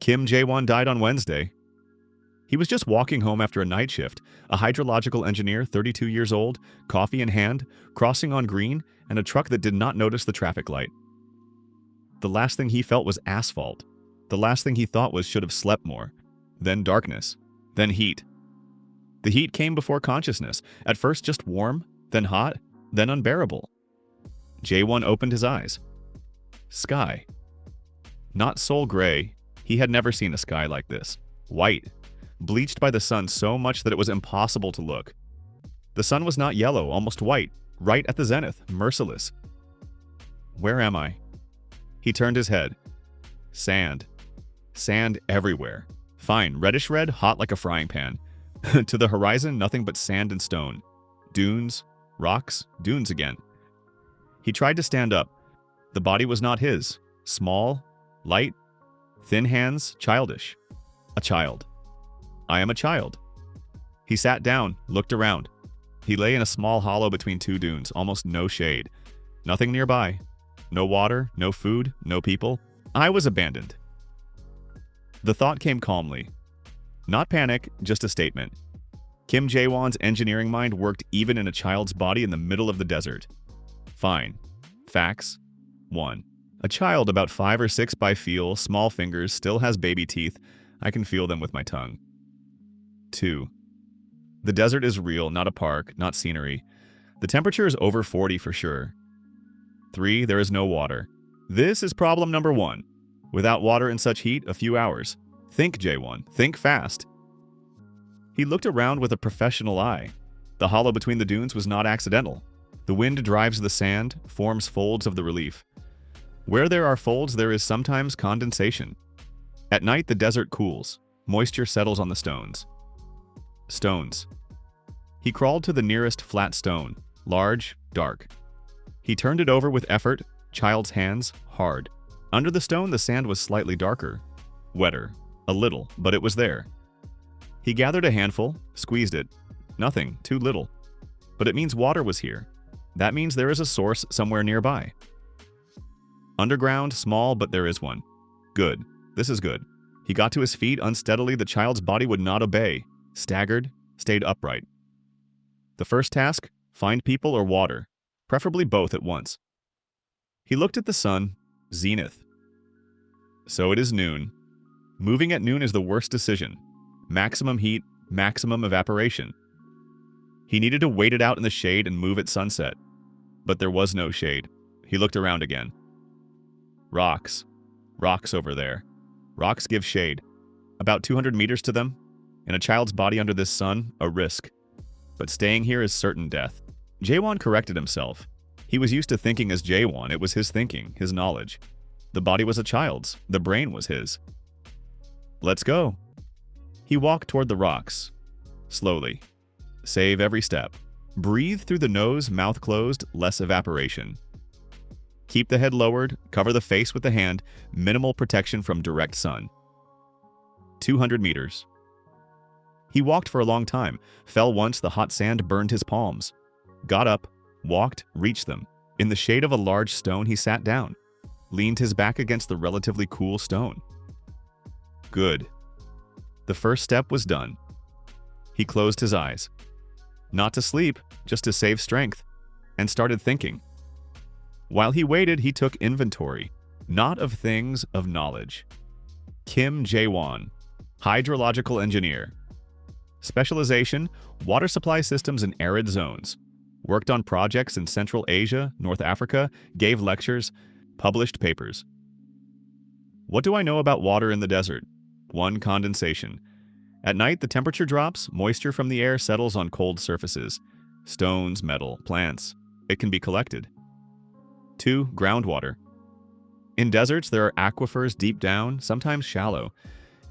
Kim Jae-won died on Wednesday. He was just walking home after a night shift, a hydrological engineer, 32 years old, coffee in hand, crossing on green, and a truck that did not notice the traffic light. The last thing he felt was asphalt. The last thing he thought was should have slept more. Then darkness. Then heat. The heat came before consciousness, at first just warm, then hot, then unbearable. Jae-won opened his eyes. Sky. Not soul gray, he had never seen a sky like this. White. Bleached by the sun so much that it was impossible to look. The sun was not yellow, almost white, right at the zenith, merciless. Where am I? He turned his head. Sand. Sand everywhere. Fine, reddish red, hot like a frying pan. To the horizon, nothing but sand and stone. Dunes, rocks, dunes again. He tried to stand up. The body was not his. Small, light, thin hands, childish. A child. I am a child. He sat down, looked around. He lay in a small hollow between two dunes, almost no shade. Nothing nearby. No water, no food, no people. I was abandoned. The thought came calmly. Not panic, just a statement. Kim Jae-won's engineering mind worked even in a child's body in the middle of the desert. Fine. Facts. 1. A child about 5 or 6 by feel, small fingers, still has baby teeth. I can feel them with my tongue. 2. The desert is real, not a park, not scenery. The temperature is over 40 for sure. 3. There is no water. This is problem number 1. Without water in such heat, a few hours. Think, Jae-won. Think fast. He looked around with a professional eye. The hollow between the dunes was not accidental. The wind drives the sand, forms folds of the relief. Where there are folds, there is sometimes condensation. At night, the desert cools. Moisture settles on the stones. Stones. He crawled to the nearest flat stone, large, dark. He turned it over with effort, child's hands, hard. Under the stone, the sand was slightly darker, wetter, a little, but it was there. He gathered a handful, squeezed it. Nothing, too little. But it means water was here. That means there is a source somewhere nearby. Underground, small, but there is one. Good. This is good. He got to his feet unsteadily. The child's body would not obey. Staggered, stayed upright. The first task, find people or water, preferably both at once. He looked at the sun, zenith. So it is noon. Moving at noon is the worst decision. Maximum heat, maximum evaporation. He needed to wait it out in the shade and move at sunset. But there was no shade. He looked around again. Rocks. Rocks over there. Rocks give shade. About 200 meters to them. In a child's body under this sun, a risk. But staying here is certain death. Jae-won corrected himself. He was used to thinking as Jae-won. It was his thinking, his knowledge. The body was a child's. The brain was his. Let's go. He walked toward the rocks. Slowly. Save every step. Breathe through the nose, mouth closed, less evaporation. Keep the head lowered, cover the face with the hand, minimal protection from direct sun. 200 meters. He walked for a long time, fell once, the hot sand burned his palms. Got up, walked, reached them. In the shade of a large stone, he sat down, leaned his back against the relatively cool stone. Good. The first step was done. He closed his eyes. Not to sleep, just to save strength, and started thinking. While he waited, he took inventory, not of things, of knowledge. Kim Jae-won, hydrological engineer. Specialization, water supply systems in arid zones. Worked on projects in Central Asia, North Africa, gave lectures, published papers. What do I know about water in the desert? 1. Condensation. At night, the temperature drops, moisture from the air settles on cold surfaces. Stones, metal, plants. It can be collected. 2. Groundwater. In deserts, there are aquifers deep down, sometimes shallow.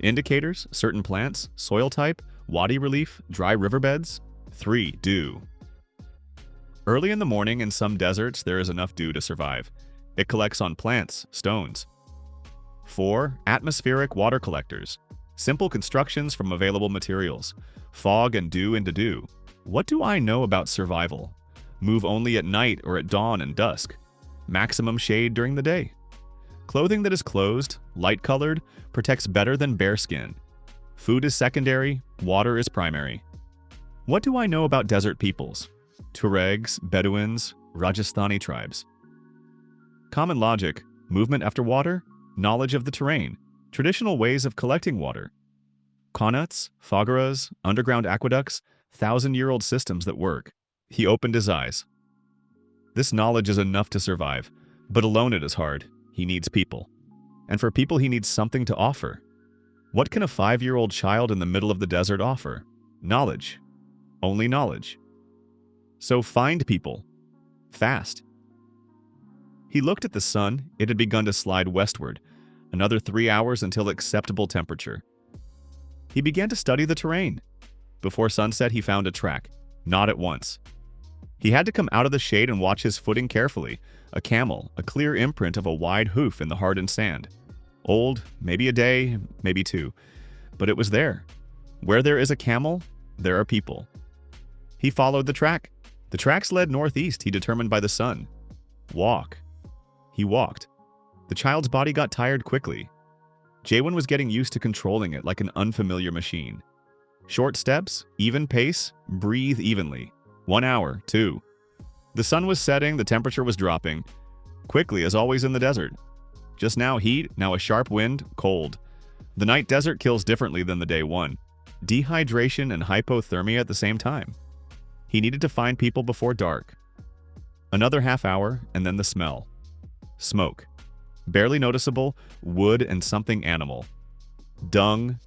Indicators, certain plants, soil type, wadi relief, dry riverbeds. 3. Dew. Early in the morning, in some deserts, there is enough dew to survive. It collects on plants, stones. 4. Atmospheric water collectors. Simple constructions from available materials. Fog and dew into dew. What do I know about survival? Move only at night or at dawn and dusk. Maximum shade during the day. Clothing that is closed, light-colored, protects better than bare skin. Food is secondary, water is primary. What do I know about desert peoples? Tuaregs, Bedouins, Rajasthani tribes. Common logic, movement after water, knowledge of the terrain, traditional ways of collecting water. Qanats, Fogaras, underground aqueducts, thousand-year-old systems that work. He opened his eyes. This knowledge is enough to survive, but alone it is hard. He needs people. And for people he needs something to offer. What can a 5-year-old child in the middle of the desert offer? Knowledge. Only knowledge. So find people. Fast. He looked at the sun. It had begun to slide westward. Another 3 hours until acceptable temperature. He began to study the terrain. Before sunset, he found a track. Not at once. He had to come out of the shade and watch his footing carefully. A camel, a clear imprint of a wide hoof in the hardened sand. Old, maybe a day, maybe 2. But it was there. Where there is a camel, there are people. He followed the track. The tracks led northeast, he determined by the sun. Walk. He walked. The child's body got tired quickly. Jaewon was getting used to controlling it like an unfamiliar machine. Short steps, even pace, breathe evenly. 1 hour, 2. The sun was setting, the temperature was dropping. Quickly, as always in the desert. Just now heat, now a sharp wind, cold. The night desert kills differently than the day one. Dehydration and hypothermia at the same time. He needed to find people before dark. Another half hour, and then the smell. Smoke. Barely noticeable, wood and something animal. Dung,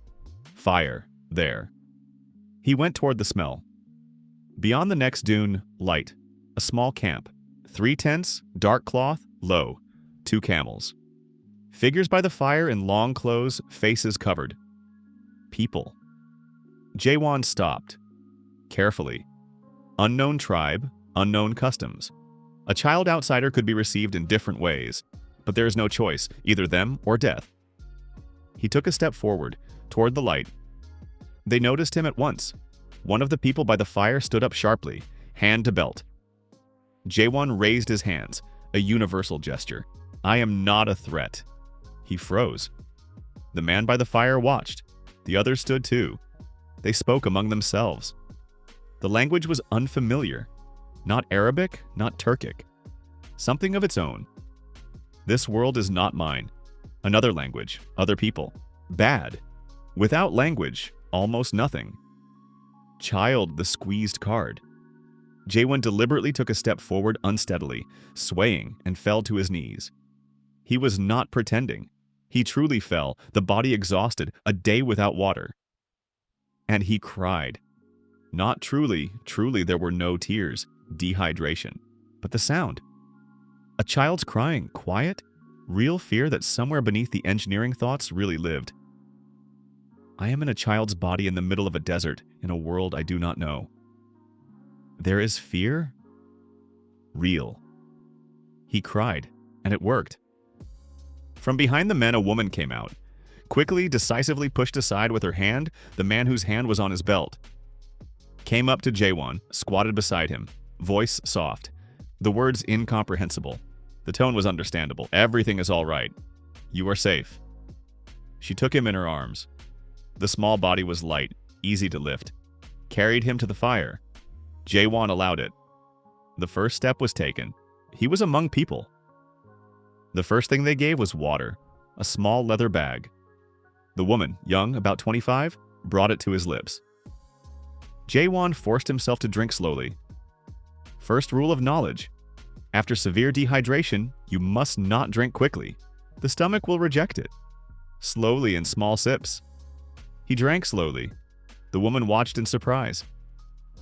fire, there. He went toward the smell. Beyond the next dune, light. A small camp. 3 tents, dark cloth, low. 2 camels. Figures by the fire in long clothes, faces covered. People. Jaewon stopped. Carefully. Unknown tribe, unknown customs. A child outsider could be received in different ways. But there is no choice, either them or death. He took a step forward, toward the light. They noticed him at once. One of the people by the fire stood up sharply, hand to belt. Jaewon raised his hands, a universal gesture. I am not a threat. He froze. The man by the fire watched. The others stood too. They spoke among themselves. The language was unfamiliar. Not Arabic, not Turkic. Something of its own. This world is not mine. Another language, other people. Bad. Without language, almost nothing. Child, the squeezed card. Jaewon deliberately took a step forward unsteadily, swaying, and fell to his knees. He was not pretending. He truly fell, the body exhausted, a day without water. And he cried. Not truly there were no tears, dehydration, but the sound. A child's crying, quiet, real fear that somewhere beneath the engineering thoughts really lived. I am in a child's body in the middle of a desert, in a world I do not know. There is fear? Real. He cried, and it worked. From behind the men, a woman came out. Quickly, decisively pushed aside with her hand the man whose hand was on his belt. Came up to Jaewon, squatted beside him, voice soft. The words incomprehensible. The tone was understandable. Everything is all right. You are safe. She took him in her arms. The small body was light, easy to lift. Carried him to the fire. Jaewon allowed it. The first step was taken. He was among people. The first thing they gave was water, a small leather bag. The woman, young, about 25, brought it to his lips. Jaewon forced himself to drink slowly. First rule of knowledge. After severe dehydration, you must not drink quickly. The stomach will reject it. Slowly in small sips. He drank slowly. The woman watched in surprise.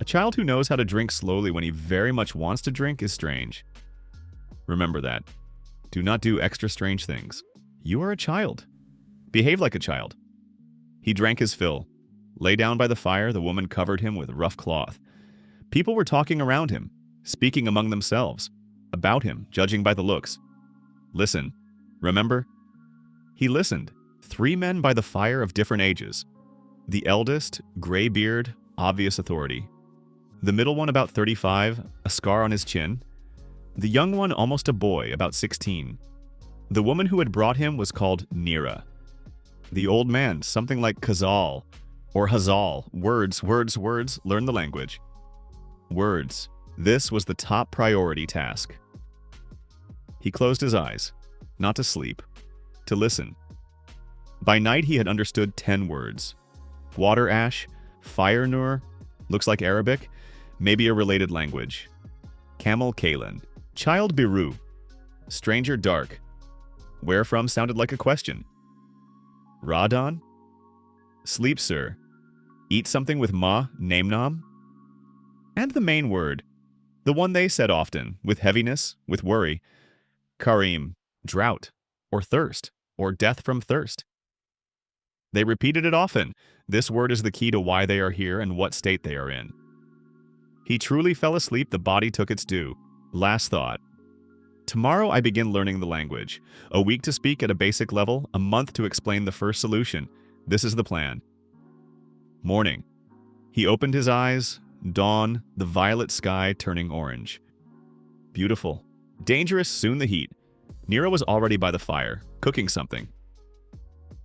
A child who knows how to drink slowly when he very much wants to drink is strange. Remember that. Do not do extra strange things. You are a child. Behave like a child. He drank his fill. Lay down by the fire, the woman covered him with rough cloth. People were talking around him, speaking among themselves, about him, judging by the looks. Listen. Remember? He listened. 3 men by the fire of different ages. The eldest, gray beard, obvious authority. The middle one about 35, a scar on his chin. The young one almost a boy, about 16. The woman who had brought him was called Nira. The old man, something like Kazal or Hazal. Words, words, words, learn the language. Words. This was the top priority task. He closed his eyes, not to sleep, to listen. By night he had understood 10 words. Water ash, fire nur, looks like Arabic, maybe a related language. Camel Kalen, child Biru, stranger dark. Where from sounded like a question. Radon? Sleep, sir. Eat something with ma, name nam? And the main word, the one they said often, with heaviness, with worry. Karim, drought, or thirst, or death from thirst. They repeated it often. This word is the key to why they are here and what state they are in. He truly fell asleep, the body took its due. Last thought. Tomorrow I begin learning the language. A week to speak at a basic level, a month to explain the first solution. This is the plan. Morning. He opened his eyes. Dawn, the violet sky turning orange. Beautiful. Dangerous, soon the heat. Nira was already by the fire, cooking something.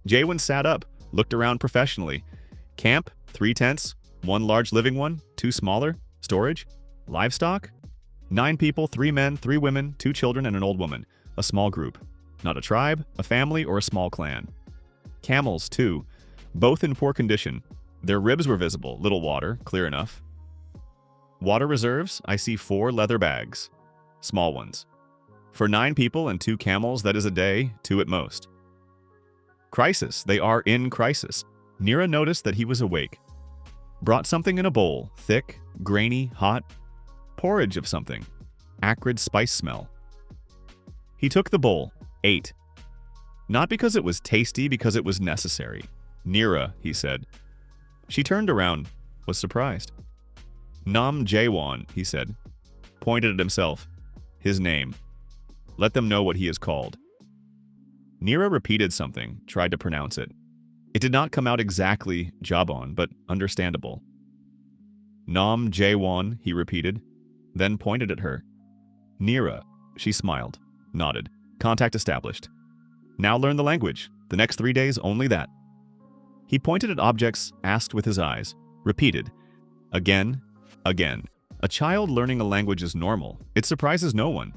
Jaewon sat up, looked around professionally. Camp, 3 tents, 1 large living one, 2 smaller, storage, livestock. 9 people, 3 men, 3 women, 2 children, and an old woman. A small group. Not a tribe, a family, or a small clan. Camels, too, both in poor condition. Their ribs were visible, little water, clear enough. Water reserves, I see 4 leather bags. Small ones. For 9 people and 2 camels, that is a day, 2 at most. Crisis, they are in crisis. Nira noticed that he was awake. Brought something in a bowl, thick, grainy, hot. Porridge of something. Acrid spice smell. He took the bowl, ate. Not because it was tasty, because it was necessary. Nira, he said. She turned around, was surprised. Nam Jaewon, he said. Pointed at himself. His name. Let them know what he is called. Nira repeated something, tried to pronounce it. It did not come out exactly Jabon, but understandable. Nam Jaewon, he repeated, then pointed at her. Nira, she smiled, nodded. Contact established. Now learn the language. The next 3 days, only that. He pointed at objects, asked with his eyes, repeated. Again, again. A child learning a language is normal. It surprises no one.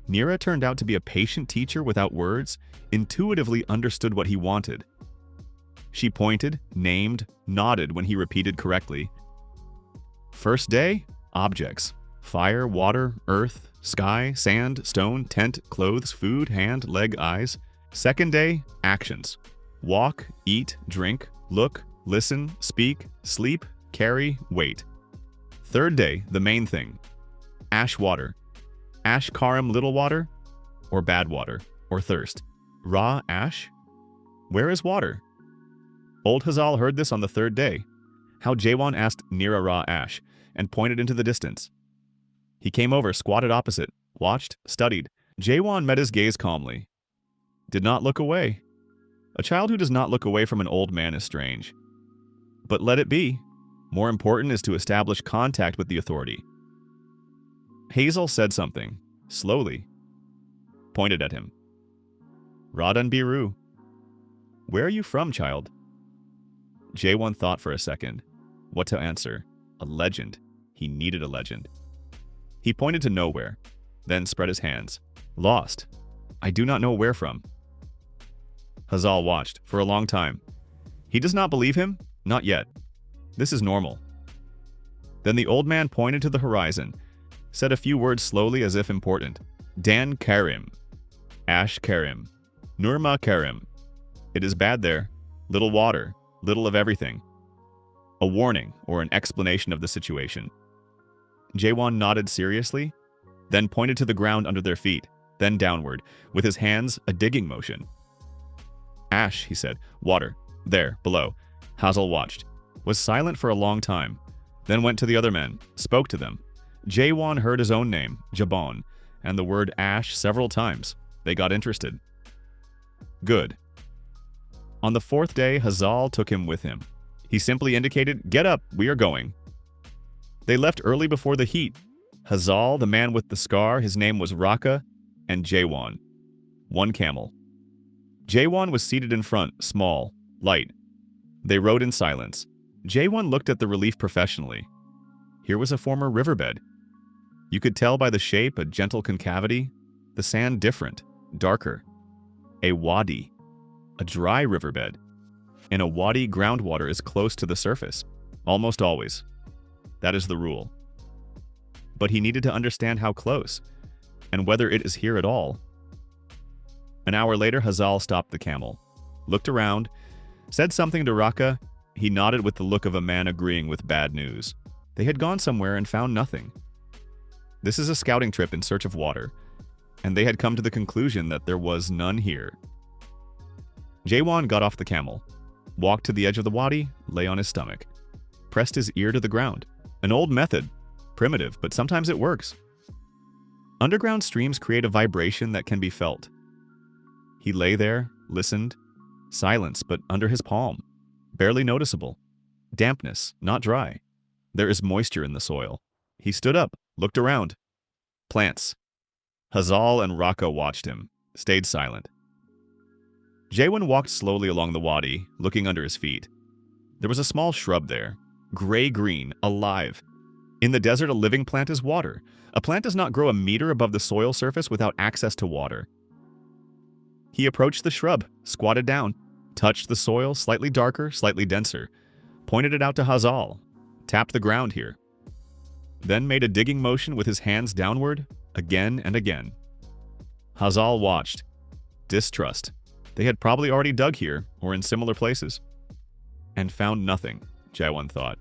Nira turned out to be a patient teacher without words, intuitively understood what he wanted. She pointed, named, nodded when he repeated correctly. First day, objects. Fire, water, earth, sky, sand, stone, tent, clothes, food, hand, leg, eyes. Second day, actions. Walk, eat, drink, look, listen, speak, sleep, carry, wait. Third day, the main thing. Ash water. Ash karam little water? Or bad water? Or thirst? Raw ash? Where is water? Old Hazal heard this on the 3rd day. How Jaewon asked Nira raw ash, and pointed into the distance. He came over, squatted opposite, watched, studied. Jaewon met his gaze calmly. Did not look away. A child who does not look away from an old man is strange. But let it be. More important is to establish contact with the authority. Hazel said something, slowly. Pointed at him. Radan Biru. Where are you from, child? Jaewon thought for a second. What to answer? A legend. He needed a legend. He pointed to nowhere, then spread his hands. Lost. I do not know where from. Hazal watched for a long time. He does not believe him? Not yet. This is normal. Then the old man pointed to the horizon, said a few words slowly as if important. Dan Karim. Ash Karim. Nurma Karim. It is bad there. Little water. Little of everything. A warning or an explanation of the situation. Jaewon nodded seriously, then pointed to the ground under their feet, then downward, with his hands a digging motion. Ash, he said. Water. There, below. Hazel watched. Was silent for a long time. Then went to the other men, spoke to them. Jaewon heard his own name, Jabon, and the word ash several times. They got interested. Good. On the 4th day, Hazal took him with him. He simply indicated, get up, we are going. They left early before the heat. Hazal, the man with the scar, his name was Raka, and Jaewon. one camel. Jaewon was seated in front, small, light. They rode in silence. Jaewon looked at the relief professionally. Here was a former riverbed. You could tell by the shape, a gentle concavity, the sand different, darker. A wadi, a dry riverbed. In a wadi, groundwater is close to the surface, almost always. That is the rule. But he needed to understand how close, and whether it is here at all. An hour later, Hazal stopped the camel, looked around, said something to Raka. He nodded with the look of a man agreeing with bad news. They had gone somewhere and found nothing. This is a scouting trip in search of water, and they had come to the conclusion that there was none here. Jaewon got off the camel, walked to the edge of the wadi, lay on his stomach, pressed his ear to the ground. An old method, primitive, but sometimes it works. Underground streams create a vibration that can be felt. He lay there, listened, silence, but under his palm, barely noticeable. Dampness, not dry. There is moisture in the soil. He stood up, looked around. Plants. Hazal and Raka watched him, stayed silent. Jaewon walked slowly along the wadi, looking under his feet. There was a small shrub there, gray-green, alive. In the desert, a living plant is water. A plant does not grow a meter above the soil surface without access to water. He approached the shrub, squatted down, touched the soil, slightly darker, slightly denser, pointed it out to Hazal, tapped the ground here. Then made a digging motion with his hands downward, again and again. Hazal watched. Distrust. They had probably already dug here, or in similar places. And found nothing, Jaewon thought.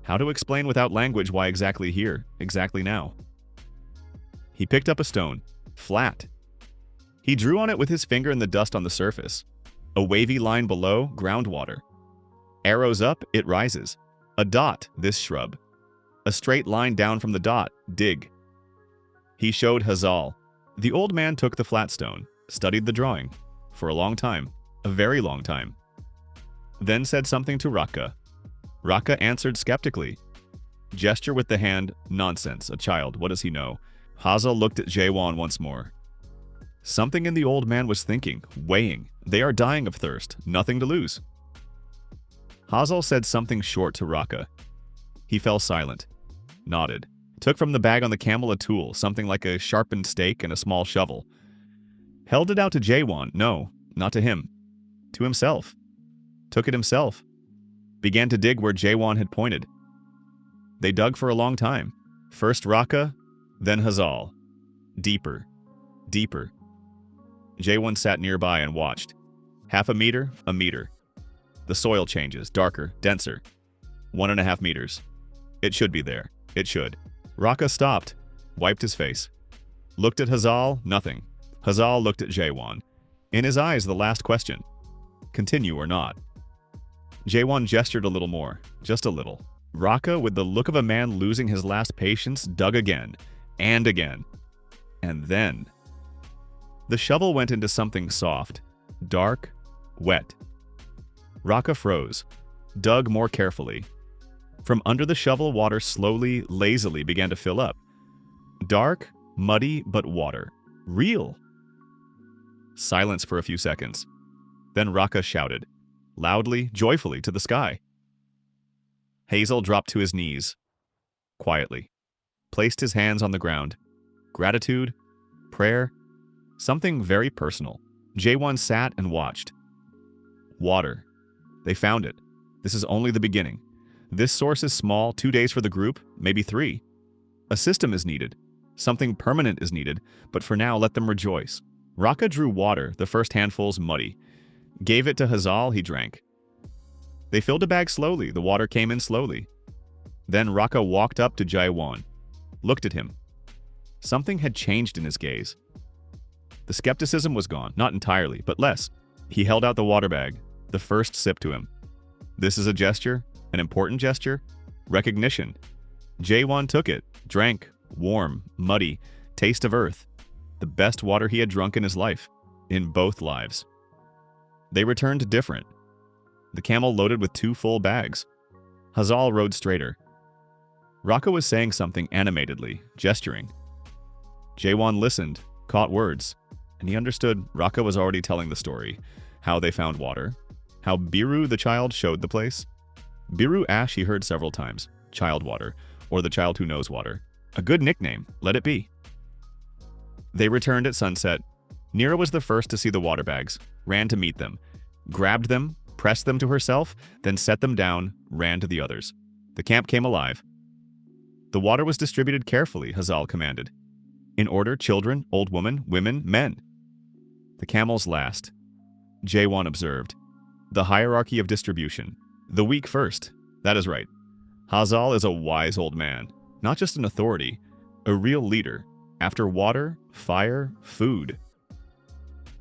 How to explain without language why exactly here, exactly now? He picked up a stone, flat. He drew on it with his finger in the dust on the surface. A wavy line below, groundwater. Arrows up, it rises. A dot, this shrub. A straight line down from the dot, dig. He showed Hazal. The old man took the flat stone, studied the drawing. For a long time, a very long time. Then said something to Raka. Raka answered skeptically. Gesture with the hand, nonsense, a child, what does he know? Hazal looked at Jaewon once more. Something in the old man was thinking, weighing. They are dying of thirst, nothing to lose. Hazal said something short to Raka. He fell silent, nodded, took from the bag on the camel a tool, something like a sharpened stake and a small shovel. Held it out to Jaewon, no, not to him, to himself. Took it himself. Began to dig where Jaewon had pointed. They dug for a long time. First Raka, then Hazal. Deeper, deeper. Jaewon sat nearby and watched. Half a meter, a meter. The soil changes, darker, denser. 1.5 meters. It should be there. It should. Raka stopped, wiped his face. Looked at Hazal, nothing. Hazal looked at Jaewon. In his eyes, the last question. Continue or not? Jaewon gestured a little more, just a little. Raka, with the look of a man losing his last patience, dug again, and again. And then... The shovel went into something soft, dark, wet. Raka froze, dug more carefully. From under the shovel, water slowly, lazily began to fill up. Dark, muddy, but water. Real. Silence for a few seconds. Then Raka shouted, loudly, joyfully, to the sky. Hazel dropped to his knees, quietly, placed his hands on the ground. Gratitude, prayer, something very personal. Jaewon sat and watched. Water. They found it. This is only the beginning. This source is small, 2 days for the group, maybe 3. A system is needed. Something permanent is needed, but for now let them rejoice. Raka drew water, the first handfuls muddy. Gave it to Hazal, he drank. They filled a bag slowly, the water came in slowly. Then Raka walked up to Jaewon, looked at him. Something had changed in his gaze. The skepticism was gone, not entirely, but less. He held out the water bag, the first sip to him. This is a gesture, an important gesture, recognition. Jaewon took it, drank, warm, muddy, taste of earth. The best water he had drunk in his life, in both lives. They returned different. The camel loaded with 2 full bags. Hazal rode straighter. Raka was saying something animatedly, gesturing. Jaewon listened, caught words, and he understood Raka was already telling the story, how they found water, how Biru the child showed the place. Biru Ash he heard several times, child water, or the child who knows water. A good nickname, let it be. They returned at sunset. Nira was the first to see the water bags, ran to meet them, grabbed them, pressed them to herself, then set them down, ran to the others. The camp came alive. The water was distributed carefully, Hazal commanded. In order, children, old women, women, men. The camels last. Jaewon observed. The hierarchy of distribution. The weak first. That is right. Hazal is a wise old man, not just an authority, a real leader. After water, fire, food.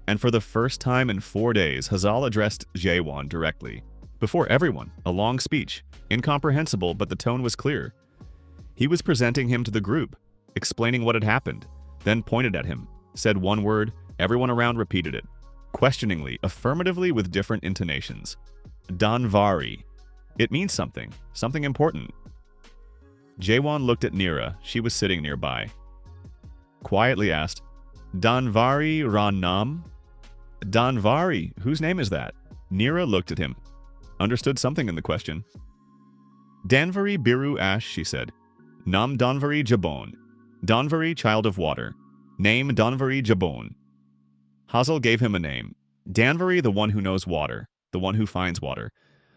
And for the first time in 4 days, Hazal addressed Jaewon directly. Before everyone, a long speech. Incomprehensible, but the tone was clear. He was presenting him to the group, explaining what had happened, then pointed at him, said one word, everyone around repeated it, questioningly, affirmatively with different intonations. Danvari. It means something, something important. Jaewon looked at Nira, she was sitting nearby. Quietly asked, Danvari Ranam? Danvari, whose name is that? Nira looked at him, understood something in the question. Danvari Biru Ash, she said. Nam Danvari Jabon. Danvari, child of water. Name Danvari Jabon. Hazal gave him a name. Danvari, the one who knows water, the one who finds water.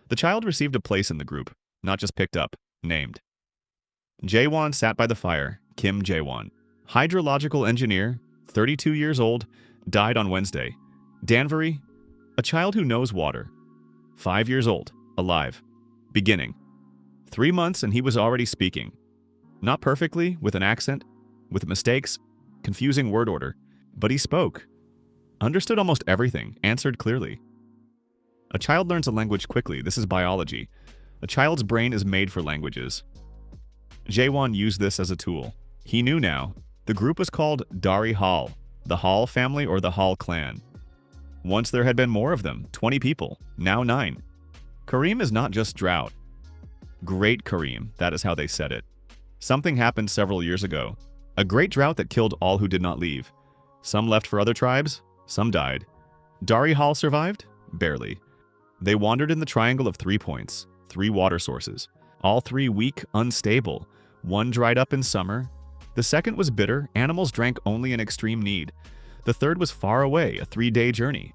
The child received a place in the group, not just picked up, named. Jaewon sat by the fire, Kim Jaewon. Hydrological engineer, 32 years old, died on Wednesday. Danvari, a child who knows water. 5 years old, alive. Beginning. 3 months and he was already speaking. Not perfectly, with an accent, with mistakes, confusing word order, but he spoke. Understood almost everything, answered clearly. A child learns a language quickly, this is biology. A child's brain is made for languages. Jaewon used this as a tool. He knew now. The group was called Dari Hall, the Hall family or the Hall clan. Once there had been more of them, 20 people, now 9. Kareem is not just drought. Great Kareem, that is how they said it. Something happened several years ago. A great drought that killed all who did not leave. Some left for other tribes, some died. Dari Hall survived? Barely. They wandered in the triangle of 3 points, 3 water sources. All 3 weak, unstable. One dried up in summer. The second was bitter, animals drank only in extreme need. The third was far away, a 3-day journey.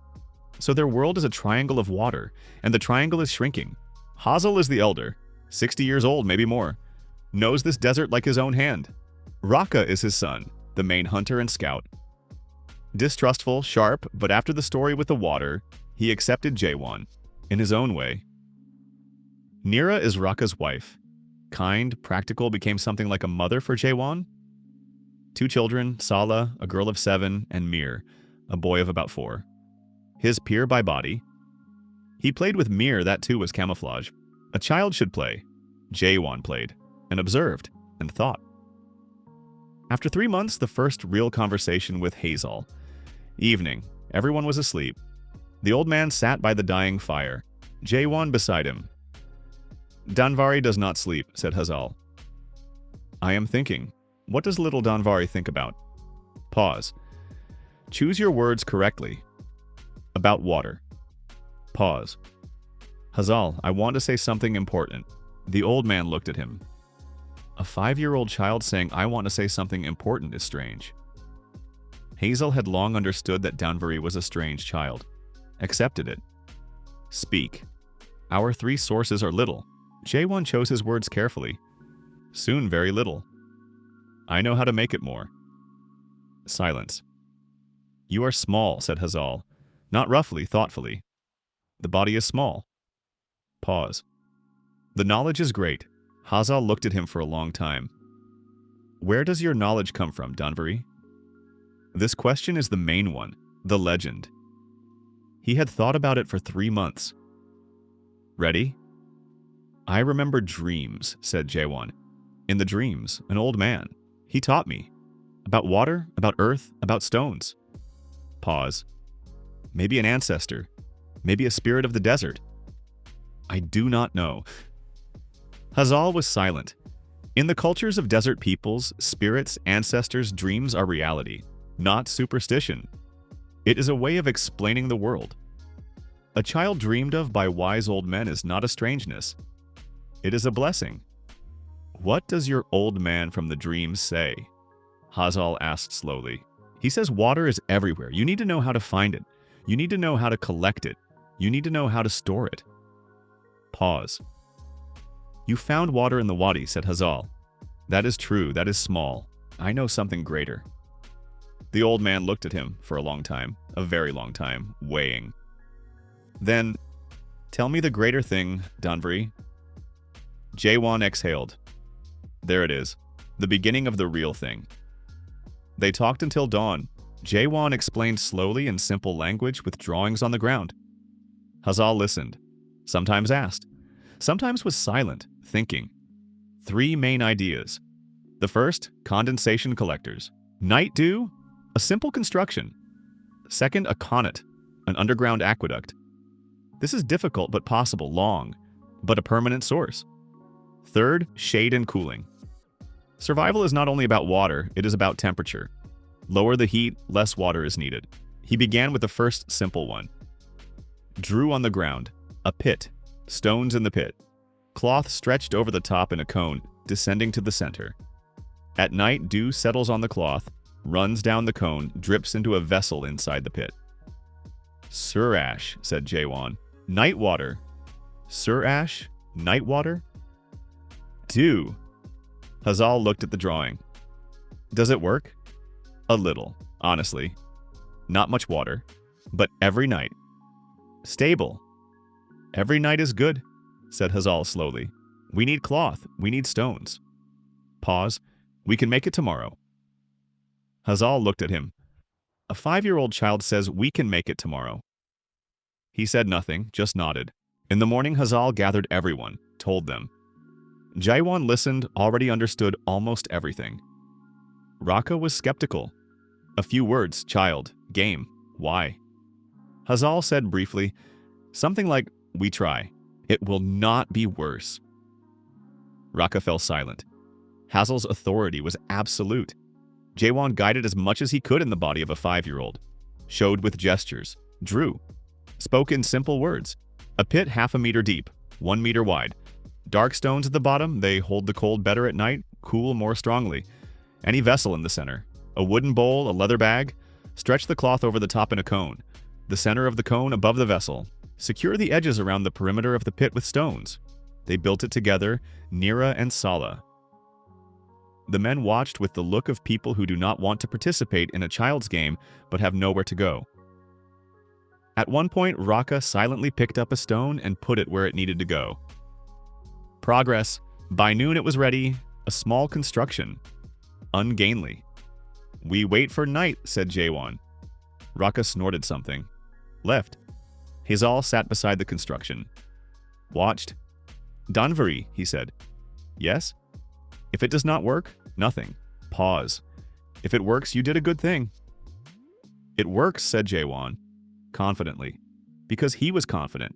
So their world is a triangle of water, and the triangle is shrinking. Hazal is the elder, 60 years old, maybe more. Knows this desert like his own hand. Raka is his son, the main hunter and scout. Distrustful, sharp, but after the story with the water, he accepted Jaewon, in his own way. Nira is Raka's wife. Kind, practical, became something like a mother for Jaewon. 2 children, Sala, a girl of 7, and Mir, a boy of about 4. His peer by body. He played with Mir, that too was camouflage. A child should play. Jaewon played, and observed, and thought. After 3 months, the first real conversation with Hazal. Evening. Everyone was asleep. The old man sat by the dying fire. Jaewon beside him. Danvari does not sleep, said Hazal. I am thinking. What does little Danvari think about? Pause. Choose your words correctly. About water. Pause. Hazal, I want to say something important. The old man looked at him. A 5-year-old child saying, I want to say something important is strange. Hazel had long understood that Danvari was a strange child. Accepted it. Speak. Our 3 sources are little. Jaewon chose his words carefully. Soon very little. I know how to make it more. Silence. You are small, said Hazal. Not roughly, thoughtfully. The body is small. Pause. The knowledge is great. Hazal looked at him for a long time. Where does your knowledge come from, Danvari? This question is the main one, the legend. He had thought about it for 3 months. Ready? I remember dreams, said Jaewon. In the dreams, an old man. He taught me. About water, about earth, about stones. Pause. Maybe an ancestor. Maybe a spirit of the desert. I do not know. Hazal was silent. In the cultures of desert peoples, spirits, ancestors, dreams are reality, not superstition. It is a way of explaining the world. A child dreamed of by wise old men is not a strangeness. It is a blessing. What does your old man from the dreams say? Hazal asked slowly. He says water is everywhere. You need to know how to find it. You need to know how to collect it. You need to know how to store it. Pause. You found water in the wadi, said Hazal. That is true. That is small. I know something greater. The old man looked at him for a long time, a very long time, weighing. Then, tell me the greater thing, Danvari. Jaewon exhaled. There it is, the beginning of the real thing. They talked until dawn. Jaewon explained slowly in simple language with drawings on the ground. Hazal listened, sometimes asked, sometimes was silent, thinking. 3 main ideas. The first, condensation collectors. Night dew, a simple construction. Second, a connet, an underground aqueduct. This is difficult but possible, long, but a permanent source. Third, shade and cooling. Survival is not only about water, it is about temperature. Lower the heat, less water is needed. He began with the first simple one. Drew on the ground, a pit, stones in the pit. Cloth stretched over the top in a cone, descending to the center. At night, dew settles on the cloth, runs down the cone, drips into a vessel inside the pit. Surash, said Jaewon. Night water. Surash? Night water? Dew. Hazal looked at the drawing. Does it work? A little, honestly. Not much water, but every night. Stable. Every night is good, said Hazal slowly. We need cloth. We need stones. Pause. We can make it tomorrow. Hazal looked at him. A 5-year-old child says we can make it tomorrow. He said nothing, just nodded. In the morning, Hazal gathered everyone, told them. Jaewon listened, already understood almost everything. Raka was skeptical. A few words, child, game, why? Hazal said briefly, something like, we try. It will not be worse. Raka fell silent. Hazal's authority was absolute. Jaewon guided as much as he could in the body of a 5-year-old. Showed with gestures. Drew. Spoke in simple words. A pit 0.5 meter deep, 1 meter wide. Dark stones at the bottom, they hold the cold better at night, cool more strongly. Any vessel in the center. A wooden bowl, a leather bag. Stretch the cloth over the top in a cone. The center of the cone above the vessel. Secure the edges around the perimeter of the pit with stones. They built it together, Nira and Sala. The men watched with the look of people who do not want to participate in a child's game but have nowhere to go. At one point, Raka silently picked up a stone and put it where it needed to go. Progress. By noon it was ready, a small construction. Ungainly. We wait for night, said Jaewon. Raka snorted something. Left. Hazal sat beside the construction. Watched. Danvari, he said. Yes? If it does not work, nothing. Pause. If it works, you did a good thing. It works, said Jaewon, confidently. Because he was confident.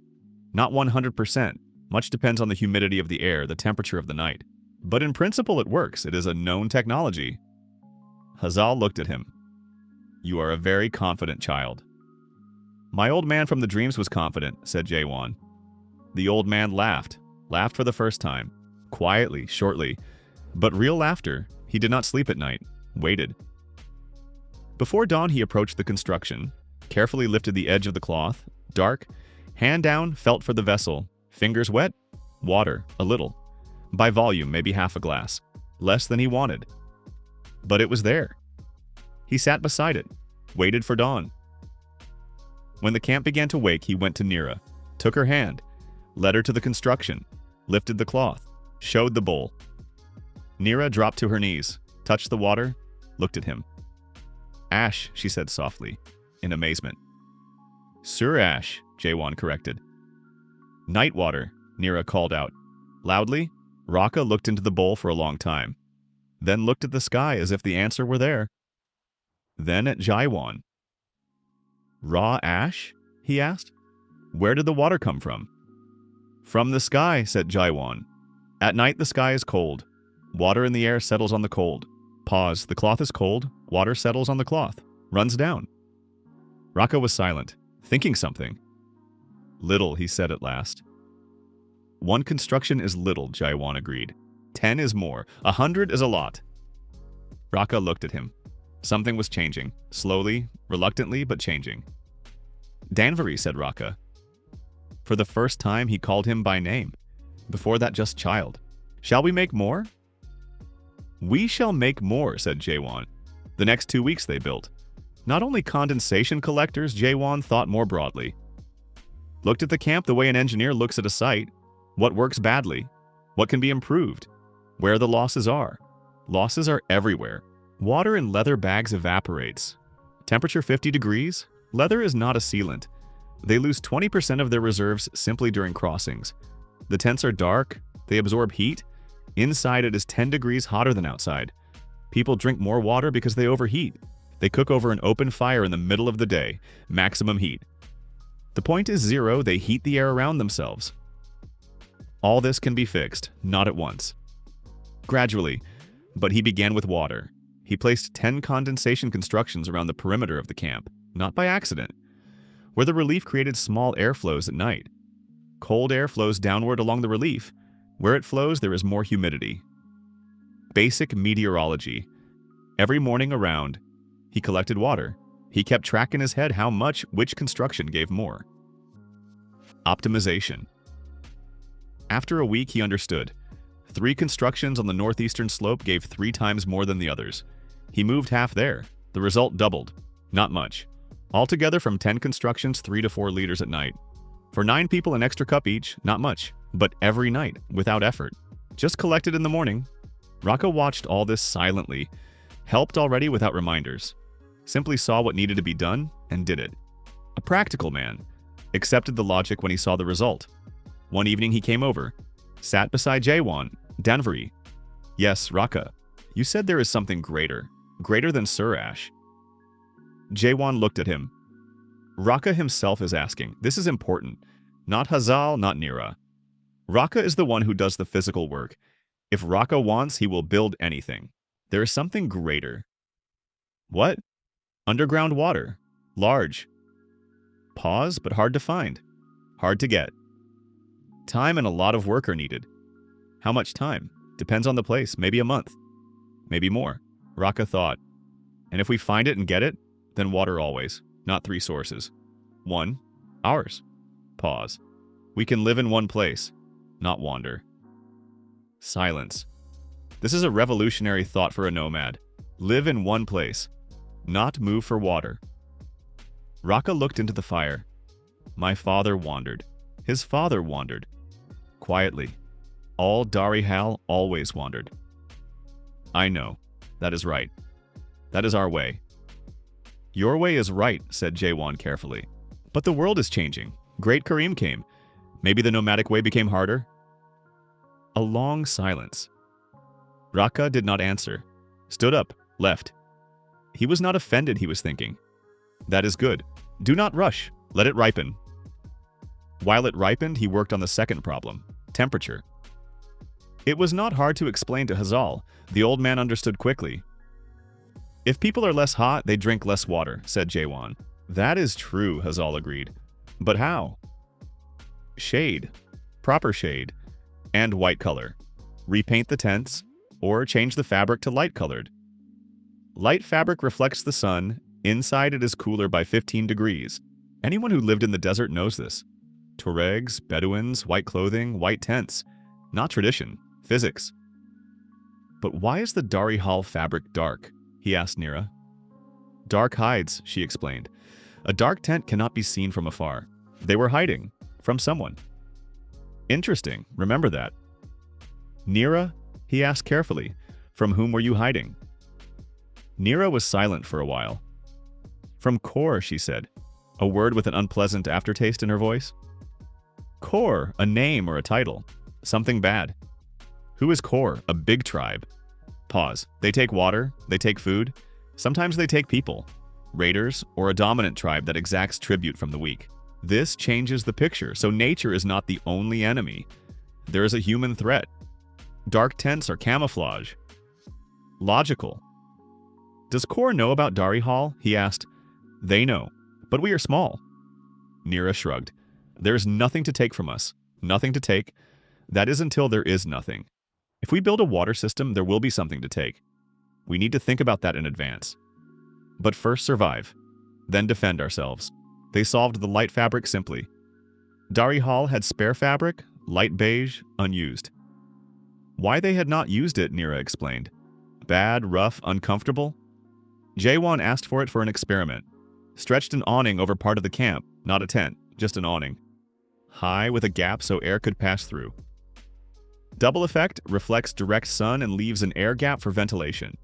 Not 100%. Much depends on the humidity of the air, the temperature of the night. But in principle it works. It is a known technology. Hazal looked at him. You are a very confident child. My old man from the dreams was confident, said Jaewon. The old man laughed for the first time. Quietly, shortly. But real laughter. He did not sleep at night. Waited. Before dawn he approached the construction. Carefully lifted the edge of the cloth. Dark. Hand down, felt for the vessel. Fingers wet. Water, a little. By volume, maybe half a glass. Less than he wanted. But it was there. He sat beside it. Waited for dawn. When the camp began to wake, he went to Nira. Took her hand. Led her to the construction. Lifted the cloth. Showed the bowl. Nira dropped to her knees. Touched the water. Looked at him. Ash, she said softly, in amazement. Surash, Jaewon corrected. Night water, Nira called out. Loudly, Raka looked into the bowl for a long time. Then looked at the sky as if the answer were there. Then at Jaewon. Raw ash? He asked. Where did the water come from? From the sky, said Jaewon. At night the sky is cold. Water in the air settles on the cold. Pause. The cloth is cold. Water settles on the cloth. Runs down. Raka was silent, thinking something. Little, he said at last. 1 construction is little, Jaiwan agreed. 10 is more. 100 is a lot. Raka looked at him. Something was changing. Slowly, reluctantly, but changing. Danvari, said Raka. For the first time, he called him by name. Before that, just child. Shall we make more? We shall make more, said Jaiwan. The next 2 weeks they built. Not only condensation collectors, Jaiwan thought more broadly. Looked at the camp the way an engineer looks at a site. What works badly? What can be improved? Where the losses are? Losses are everywhere. Water in leather bags evaporates. Temperature 50 degrees? Leather is not a sealant. They lose 20% of their reserves simply during crossings. The tents are dark. They absorb heat. Inside it is 10 degrees hotter than outside. People drink more water because they overheat. They cook over an open fire in the middle of the day. Maximum heat. The point is 0. They heat the air around themselves. All this can be fixed, not at once. Gradually, but he began with water. He placed 10 condensation constructions around the perimeter of the camp, not by accident, where the relief created small airflows at night. Cold air flows downward along the relief. Where it flows, there is more humidity. Basic meteorology. Every morning around, he collected water. He kept track in his head how much which construction gave more. Optimization. After a week, he understood. 3 constructions on the northeastern slope gave 3 times more than the others. He moved half there. The result doubled. Not much. Altogether, from 10 constructions, 3 to 4 liters at night. For 9 people, an extra cup each, not much. But every night, without effort. Just collected in the morning. Raka watched all this silently. Helped already without reminders. Simply saw what needed to be done and did it. A practical man. Accepted the logic when he saw the result. One evening he came over. Sat beside Jaiwan, Danvari. Yes, Raka. You said there is something greater. Greater than Surash. Jaiwan looked at him. Raka himself is asking. This is important. Not Hazal, not Nira. Raka is the one who does the physical work. If Raka wants, he will build anything. There is something greater. What? Underground water. Large. Pause, but hard to find. Hard to get. Time and a lot of work are needed. How much time? Depends on the place. Maybe a month. Maybe more. Raka thought. And if we find it and get it, then water always. Not 3 sources. 1. Ours. Pause. We can live in one place, not wander. Silence. This is a revolutionary thought for a nomad. Live in one place, not move for water. Raka looked into the fire. My father wandered. His father wandered. Quietly. All Darihal always wandered. I know. That is right. That is our way. Your way is right, said Jaiwan carefully. But the world is changing. Great Karim came. Maybe the nomadic way became harder? A long silence. Raka did not answer. Stood up, left. He was not offended, he was thinking. That is good. Do not rush. Let it ripen. While it ripened, he worked on the second problem, temperature. It was not hard to explain to Hazal. The old man understood quickly. If people are less hot, they drink less water, said Jaiwan. That is true, Hazal agreed. But how? Shade. Proper shade. And white color. Repaint the tents, or change the fabric to light-colored. Light fabric reflects the sun. Inside it is cooler by 15 degrees. Anyone who lived in the desert knows this. Tuaregs, Bedouins, white clothing, white tents. Not tradition, physics. But why is the Darihal fabric dark? He asked Nira. Dark hides, she explained. A dark tent cannot be seen from afar. They were hiding from someone. Interesting, remember that. Nira, he asked carefully, from whom were you hiding? Nira was silent for a while. From Kor, she said, a word with an unpleasant aftertaste in her voice. Kor, a name or a title. Something bad. Who is Kor? A big tribe. Pause. They take water, they take food. Sometimes they take people. Raiders, or a dominant tribe that exacts tribute from the weak. This changes the picture, so nature is not the only enemy. There is a human threat. Dark tents are camouflage. Logical. Does Kor know about Darihal? He asked. They know, But we are small. Nira shrugged. There is nothing to take from us. Nothing to take. That is until there is nothing. If we build a water system, there will be something to take. We need to think about that in advance. But first survive, then defend ourselves. They solved the light fabric simply. Dari Hall had spare fabric, light beige, unused. Why they had not used it, Nira explained. Bad, rough, uncomfortable? Jaewon asked for it for an experiment. Stretched an awning over part of the camp, not a tent, just an awning. High with a gap so air could pass through. Double effect reflects direct sun and leaves an air gap for ventilation.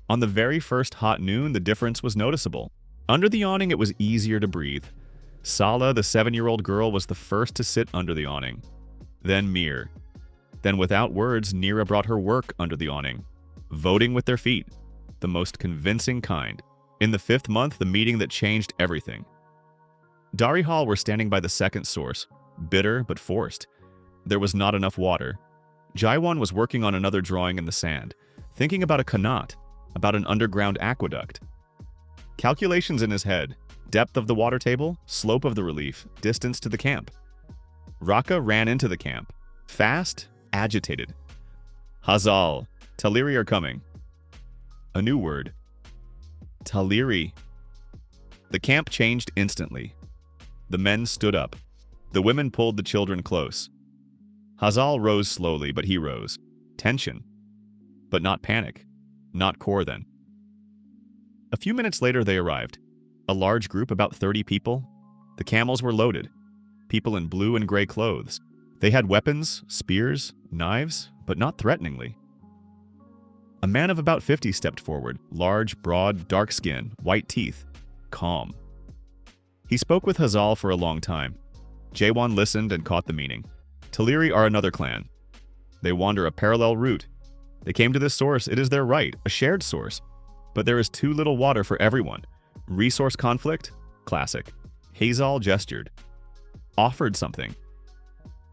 On the very first hot noon, the difference was noticeable. Under the awning, it was easier to breathe. Sala, the 7-year-old girl, was the first to sit under the awning. Then Mir. Then without words, Nira brought her work under the awning. Voting with their feet. The most convincing kind. In the 5th month, the meeting that changed everything. Dari Hall were standing by the second source. Bitter, but forced. There was not enough water. Jaewon was working on another drawing in the sand, thinking about a qanat, about an underground aqueduct. Calculations in his head. Depth of the water table, slope of the relief, distance to the camp. Raka ran into the camp. Fast, agitated. Hazal, Taliri are coming. A new word. Taliri. The camp changed instantly. The men stood up. The women pulled the children close. Hazal rose slowly, but he rose. Tension. But not panic. Not core then. A few minutes later they arrived. A large group, about 30 people. The camels were loaded. People in blue and gray clothes. They had weapons, spears, knives, but not threateningly. A man of about 50 stepped forward, large, broad, dark skin, white teeth, calm. He spoke with Hazal for a long time. Jaewon listened and caught the meaning. Taliri are another clan. They wander a parallel route. They came to this source, it is their right, a shared source. But there is too little water for everyone. Resource conflict? Classic. Hazal gestured. Offered something.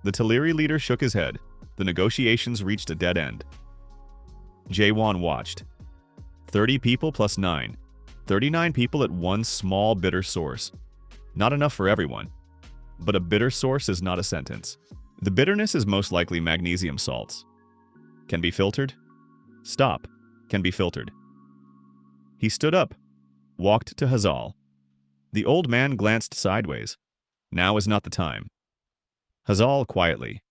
The Taliri leader shook his head. The negotiations reached a dead end. Jaewon watched. 30 people plus 9. 39 people at one small bitter source. Not enough for everyone. But a bitter source is not a sentence. The bitterness is most likely magnesium salts. Can be filtered? Stop. Can be filtered. He stood up, walked to Hazal. The old man glanced sideways. Now is not the time. Hazal quietly.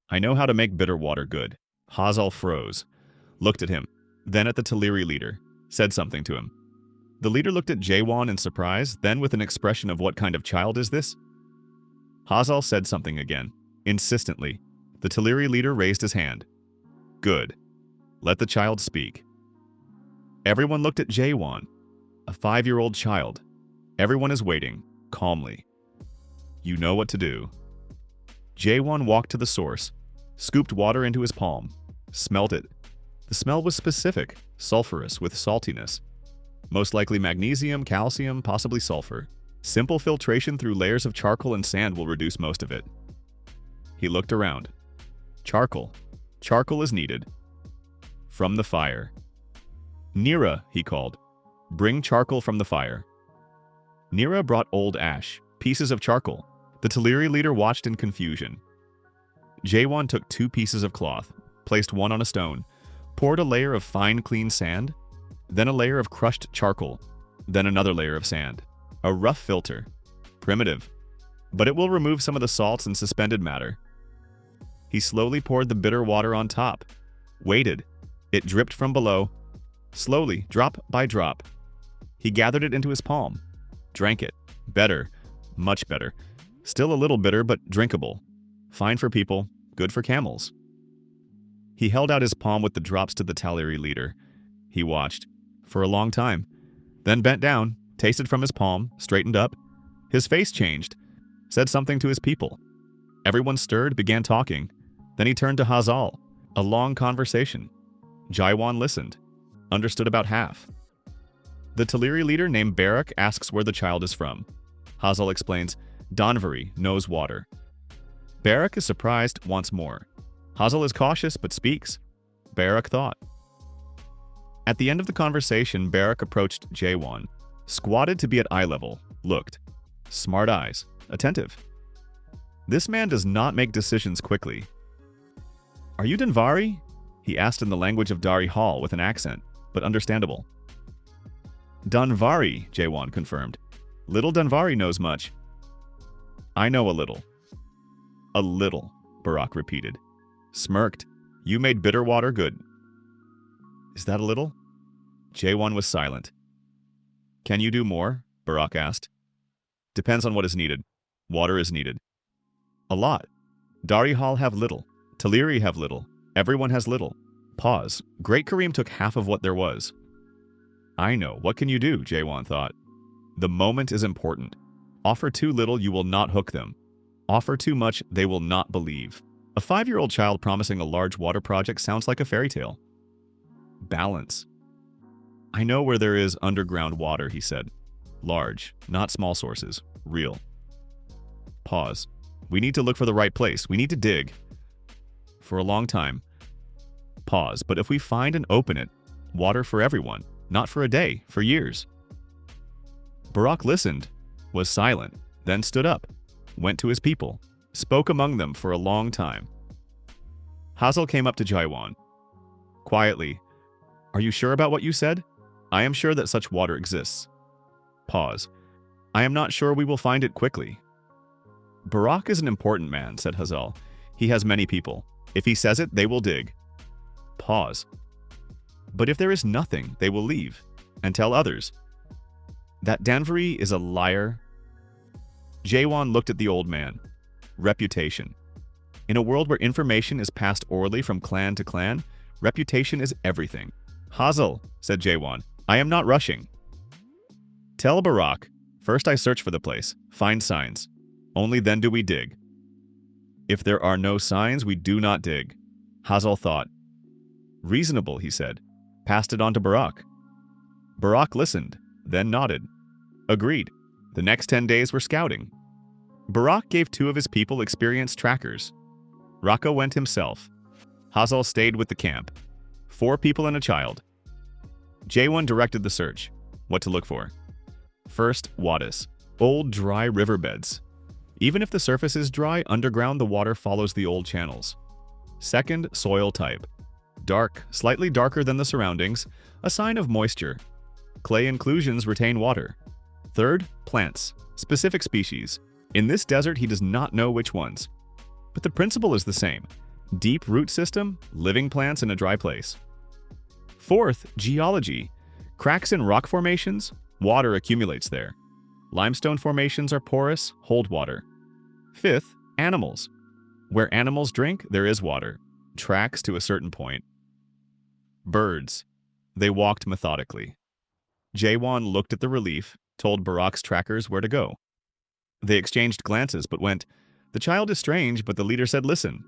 I know how to make bitter water good. Hazal froze, looked at him, then at the Taliri leader, said something to him. The leader looked at Jaewon in surprise, then with an expression of what kind of child is this? Hazal said something again, insistently. The Taliri leader raised his hand. Good. Let the child speak. Everyone looked at Jaewon, a 5-year-old child. Everyone is waiting, calmly. You know what to do. Jaewon walked to the source, scooped water into his palm, smelt it. The smell was specific, sulfurous with saltiness. Most likely magnesium, calcium, possibly sulfur. Simple filtration through layers of charcoal and sand will reduce most of it. He looked around. Charcoal. Charcoal is needed. From the fire. Nira, he called. Bring charcoal from the fire. Nira brought old ash, pieces of charcoal. The Taliri leader watched in confusion. Jaewon took 2 pieces of cloth, placed one on a stone, poured a layer of fine, clean sand, then a layer of crushed charcoal, then another layer of sand. A rough filter. Primitive. But it will remove some of the salts and suspended matter. He slowly poured the bitter water on top. Waited. It dripped from below. Slowly, drop by drop. He gathered it into his palm. Drank it. Better. Much better. Still a little bitter, but drinkable. Fine for people. Good for camels. He held out his palm with the drops to the Taliri leader. He watched. For a long time. Then bent down, tasted from his palm, straightened up. His face changed. Said something to his people. Everyone stirred, began talking. Then he turned to Hazal. A long conversation. Jaewon listened. Understood about half. The Taliri leader named Barak asks where the child is from. Hazal explains, Danvari knows water. Barak is surprised, wants more. Hazal is cautious, but speaks. Barak thought. At the end of the conversation, Barak approached Jaewon. Squatted to be at eye level, looked. Smart eyes, attentive. This man does not make decisions quickly. Are you Danvari? He asked in the language of Dari Hall with an accent, but understandable. Danvari, Jaewon confirmed. Little Danvari knows much. I know a little. A little, Barak repeated. Smirked. You made bitter water good. Is that a little? Jaewon was silent. Can you do more? Barak asked. Depends on what is needed. Water is needed. A lot. Dari Hall have little. Taliri have little. Everyone has little. Pause. Great Kareem took half of what there was. I know. What can you do? Jaewon thought. The moment is important. Offer too little, you will not hook them. Offer too much, they will not believe. A 5-year-old child promising a large water project sounds like a fairy tale. Balance. I know where there is underground water, he said. Large, not small sources. Real. Pause. We need to look for the right place. We need to dig. For a long time. Pause. But if we find and open it, water for everyone. Not for a day, for years. Barak listened, was silent, then stood up, went to his people, spoke among them for a long time. Hazel came up to Jaewon. Quietly, are you sure about what you said? I am sure that such water exists. Pause. I am not sure we will find it quickly. Barak is an important man, said Hazel. He has many people. If he says it, they will dig. Pause. But if there is nothing, they will leave and tell others. That Danvari is a liar. Jaewon looked at the old man. Reputation. In a world where information is passed orally from clan to clan, reputation is everything. Hazel, said Jaewon, I am not rushing. Tell Barak, first I search for the place, find signs. Only then do we dig. If there are no signs, we do not dig. Hazel thought. Reasonable, he said. Passed it on to Barak. Barak listened, then nodded. Agreed. The next 10 days were scouting. Barak gave 2 of his people experienced trackers. Raka went himself. Hazel stayed with the camp. 4 people and a child. Jaewon directed the search. What to look for. First, wadis. Old, dry riverbeds. Even if the surface is dry, underground the water follows the old channels. Second, soil type. Dark, slightly darker than the surroundings, a sign of moisture. Clay inclusions retain water. Third, plants, specific species. In this desert, he does not know which ones. But the principle is the same. Deep root system, living plants in a dry place. Fourth, geology. Cracks in rock formations, water accumulates there. Limestone formations are porous, hold water. Fifth, animals. Where animals drink, there is water. Tracks to a certain point. Birds. They walked methodically. Jaewon looked at the relief, told Barak's trackers where to go. They exchanged glances but went, the child is strange, but the leader said listen.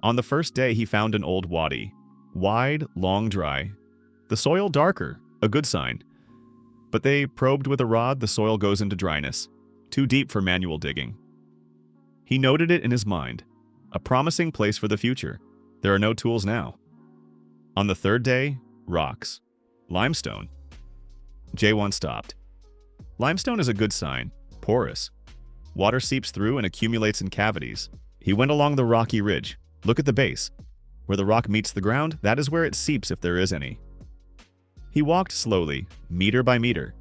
On the first day he found an old wadi. Wide, long, dry. The soil darker, a good sign. But they probed with a rod, the soil goes into dryness. Too deep for manual digging. He noted it in his mind. A promising place for the future. There are no tools now. On the third day, rocks. Limestone. Jaewon stopped. Limestone is a good sign. Porous. Water seeps through and accumulates in cavities. He went along the rocky ridge. Look at the base. Where the rock meets the ground, that is where it seeps if there is any. He walked slowly, meter by meter.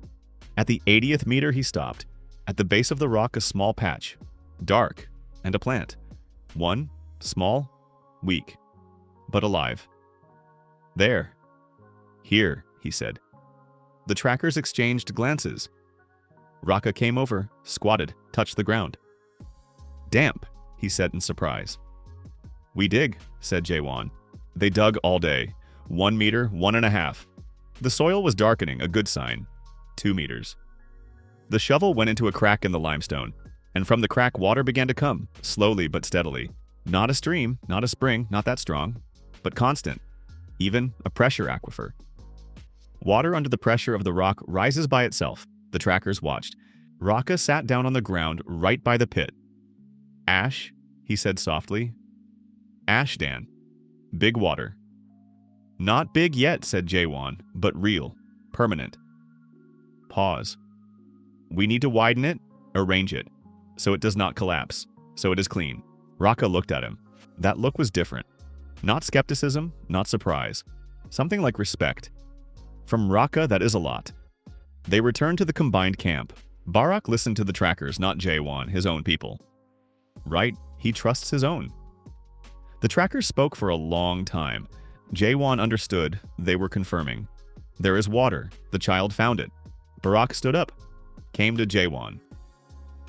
At the 80th meter he stopped. At the base of the rock a small patch. Dark. And a plant. One, small, weak, but alive. There. Here, he said. The trackers exchanged glances. Raka came over, squatted, touched the ground. Damp, he said in surprise. We dig, said Jaewon. They dug all day. 1 meter, 1.5. The soil was darkening, a good sign. 2 meters. The shovel went into a crack in the limestone, and from the crack water began to come, slowly but steadily. Not a stream, not a spring, not that strong, but constant. Even a pressure aquifer. Water under the pressure of the rock rises by itself. The trackers watched. Raka sat down on the ground right by the pit. Ash, he said softly. Ash, Dan. Big water. Not big yet, said Jaewon, but real. Permanent. Pause. We need to widen it, arrange it, so it does not collapse, so it is clean. Raka looked at him. That look was different. Not skepticism, not surprise. Something like respect. From Raka, that is a lot. They returned to the combined camp. Barak listened to the trackers, not Jaewon, his own people. Right, he trusts his own. The trackers spoke for a long time. Jaewon understood, they were confirming. There is water. The child found it. Barak stood up, came to Jaewon.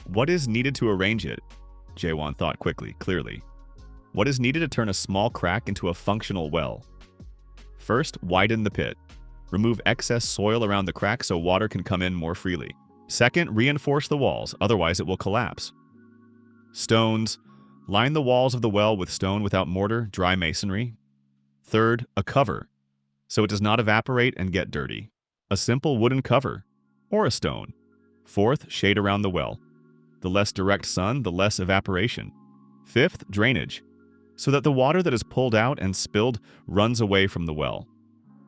What is needed to arrange it? Jaewon thought quickly, clearly. What is needed to turn a small crack into a functional well? First, widen the pit. Remove excess soil around the crack so water can come in more freely. Second, reinforce the walls, otherwise it will collapse. Stones. Line the walls of the well with stone without mortar, dry masonry. Third, a cover, so it does not evaporate and get dirty. A simple wooden cover, or a stone. Fourth, shade around the well. The less direct sun, the less evaporation. Fifth, drainage, so that the water that is pulled out and spilled runs away from the well.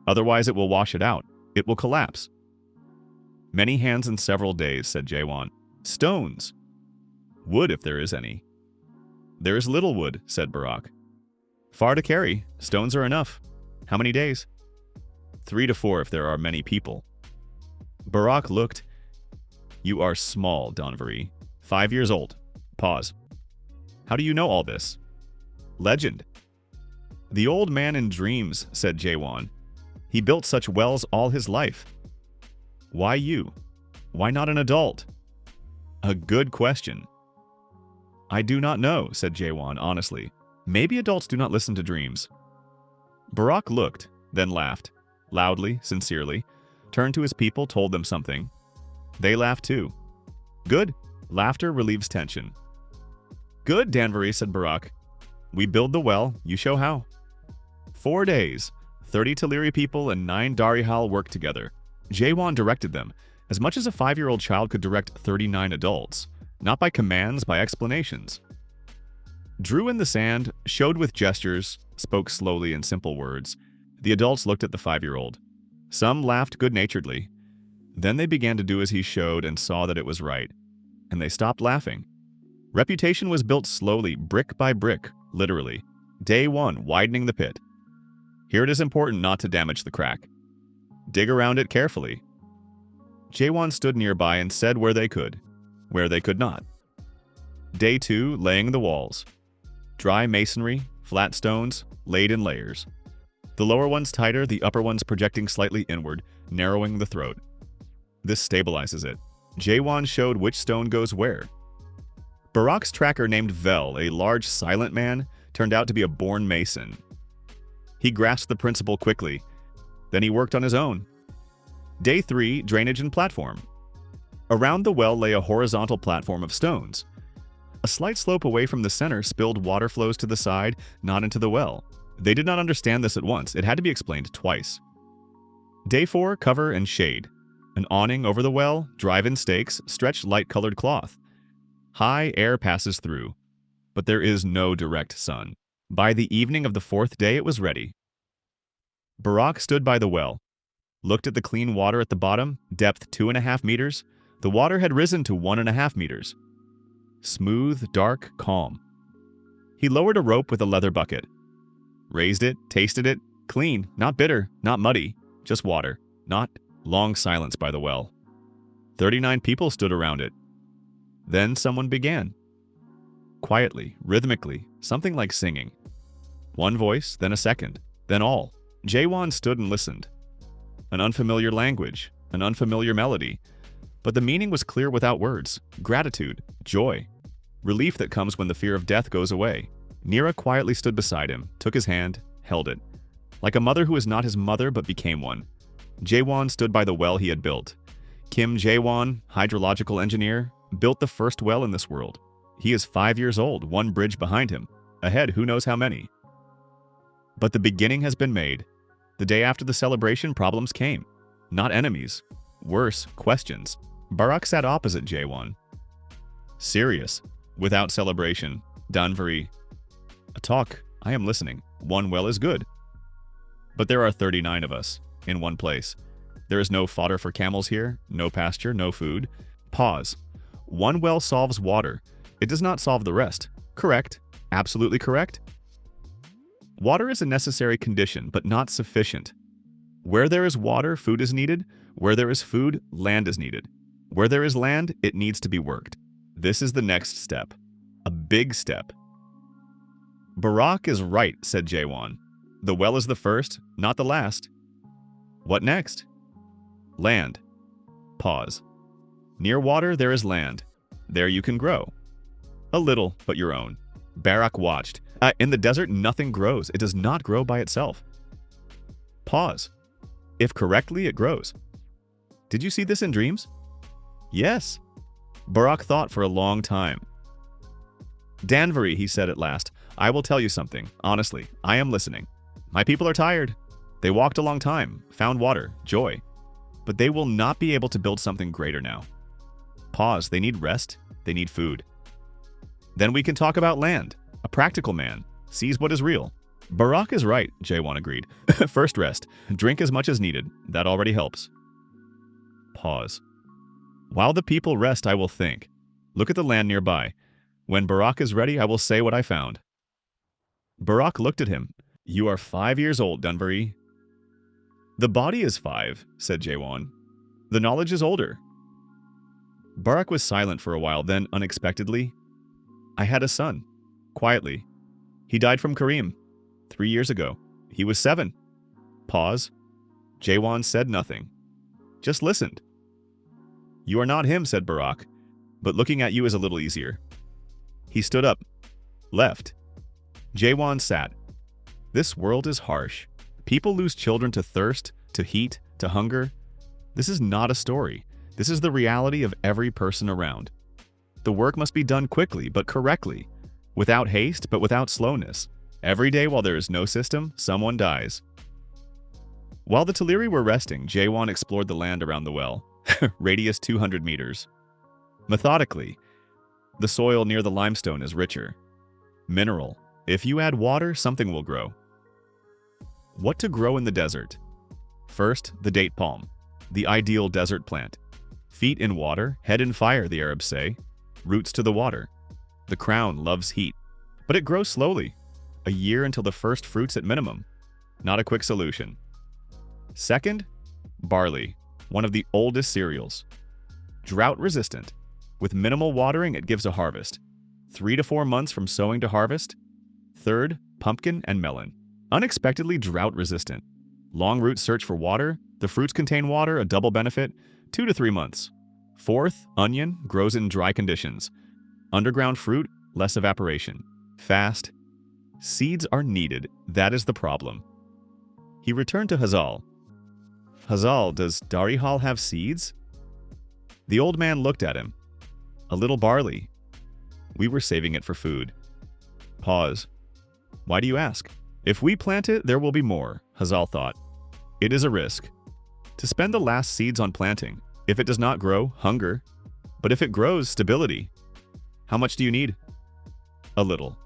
Otherwise it will wash it out. It will collapse. Many hands in several days, said Jaewon. Stones. Wood if there is any. There is little wood, said Barak. Far to carry. Stones are enough. How many days? 3 to 4 if there are many people. Barak looked. You are small, Danvari. 5 years old. Pause. How do you know all this? Legend. The old man in dreams, said Jaewon. He built such wells all his life. Why you? Why not an adult? A good question. I do not know, said Jaewon honestly. Maybe adults do not listen to dreams. Barak looked, then laughed. Loudly, sincerely. Turned to his people, told them something. They laughed too. Good. Laughter relieves tension. Good, Danvari, said Barak. We build the well, you show how. 4 days. 30 Teleri people and 9 Darihal worked together. Jaewon directed them, as much as a 5-year-old child could direct 39 adults. Not by commands, by explanations. Drew in the sand, showed with gestures, spoke slowly in simple words. The adults looked at the 5-year-old. Some laughed good-naturedly. Then they began to do as he showed and saw that it was right. And they stopped laughing. Reputation was built slowly, brick by brick, literally. Day 1, widening the pit. Here it is important not to damage the crack. Dig around it carefully. Jaewon stood nearby and said where they could not. Day 2, laying the walls. Dry masonry, flat stones, laid in layers. The lower ones tighter, the upper ones projecting slightly inward, narrowing the throat. This stabilizes it. Jaewon showed which stone goes where. Barak's tracker named Vel, a large silent man, turned out to be a born mason. He grasped the principle quickly. Then he worked on his own. Day 3, drainage and platform. Around the well lay a horizontal platform of stones. A slight slope away from the center spilled water flows to the side, not into the well. They did not understand this at once. It had to be explained twice. Day 4, cover and shade. An awning over the well, drive-in stakes, stretched light-colored cloth. High air passes through, but there is no direct sun. By the evening of the 4th day, it was ready. Barak stood by the well, looked at the clean water at the bottom, depth 2.5 meters. The water had risen to 1.5 meters. Smooth, dark, calm. He lowered a rope with a leather bucket. Raised it, tasted it, clean, not bitter, not muddy, just water, not long silence by the well. 39 people stood around it. Then someone began. Quietly, rhythmically, something like singing. One voice, then a second, then all. Jaewon stood and listened. An unfamiliar language, an unfamiliar melody. But the meaning was clear without words. Gratitude, joy, relief that comes when the fear of death goes away. Nira quietly stood beside him, took his hand, held it. Like a mother who is not his mother but became one. Jaewon stood by the well he had built. Kim Jaewon, hydrological engineer, built the first well in this world. He is 5 years old, one bridge behind him. Ahead, who knows how many. But the beginning has been made. The day after the celebration, problems came. Not enemies. Worse, questions. Barak sat opposite Jaewon. Serious, without celebration. Danvari. A talk. I am listening. One well is good. But there are 39 of us, in one place. There is no fodder for camels here, no pasture, no food. Pause. One well solves water. It does not solve the rest. Correct. Absolutely correct. Water is a necessary condition, but not sufficient. Where there is water, food is needed. Where there is food, land is needed. Where there is land, it needs to be worked. This is the next step. A big step. Barack is right, said Jaewon. The well is the first, not the last. What next? Land. Pause. Near water, there is land. There you can grow. A little, but your own. Barack watched. In the desert, nothing grows. It does not grow by itself. Pause. If correctly, it grows. Did you see this in dreams? Yes. Barack thought for a long time. Danbury, he said at last, I will tell you something. Honestly, I am listening. My people are tired. They walked a long time, found water, joy. But they will not be able to build something greater now. Pause. They need rest. They need food. Then we can talk about land. A practical man sees what is real. Barack is right, Jaewon agreed. First rest. Drink as much as needed. That already helps. Pause. While the people rest, I will think. Look at the land nearby. When Barack is ready, I will say what I found. Barack looked at him. You are 5 years old, Dunbury. The body is 5, said Jaewon. The knowledge is older. Barack was silent for a while, then, unexpectedly, I had a son. Quietly. He died from Kareem. 3 years ago. He was 7. Pause. Jaewon said nothing. Just listened. You are not him, said Barack, but looking at you is a little easier. He stood up. Left. Jaewon sat. This world is harsh. People lose children to thirst, to heat, to hunger. This is not a story. This is the reality of every person around. The work must be done quickly, but correctly. Without haste, but without slowness. Every day while there is no system, someone dies. While the Tuliri were resting, Jaewon explored the land around the well. Radius 200 meters. Methodically, the soil near the limestone is richer. Mineral. If you add water, something will grow. What to grow in the desert? First, the date palm. The ideal desert plant. Feet in water, head in fire, the Arabs say. Roots to the water. The crown loves heat. But it grows slowly. A year until the first fruits at minimum. Not a quick solution. Second, barley. One of the oldest cereals. Drought resistant. With minimal watering, it gives a harvest. 3 to 4 months from sowing to harvest. Third, pumpkin and melon. Unexpectedly drought resistant. Long roots search for water. The fruits contain water, a double benefit. 2 to 3 months. Fourth, onion, grows in dry conditions. Underground fruit, less evaporation. Fast. Seeds are needed. That is the problem. He returned to Hazal. Hazal, does Darihal have seeds? The old man looked at him. A little barley. We were saving it for food. Pause. Why do you ask? If we plant it, there will be more, Hazal thought. It is a risk. To spend the last seeds on planting. If it does not grow, hunger. But if it grows, stability. How much do you need? A little.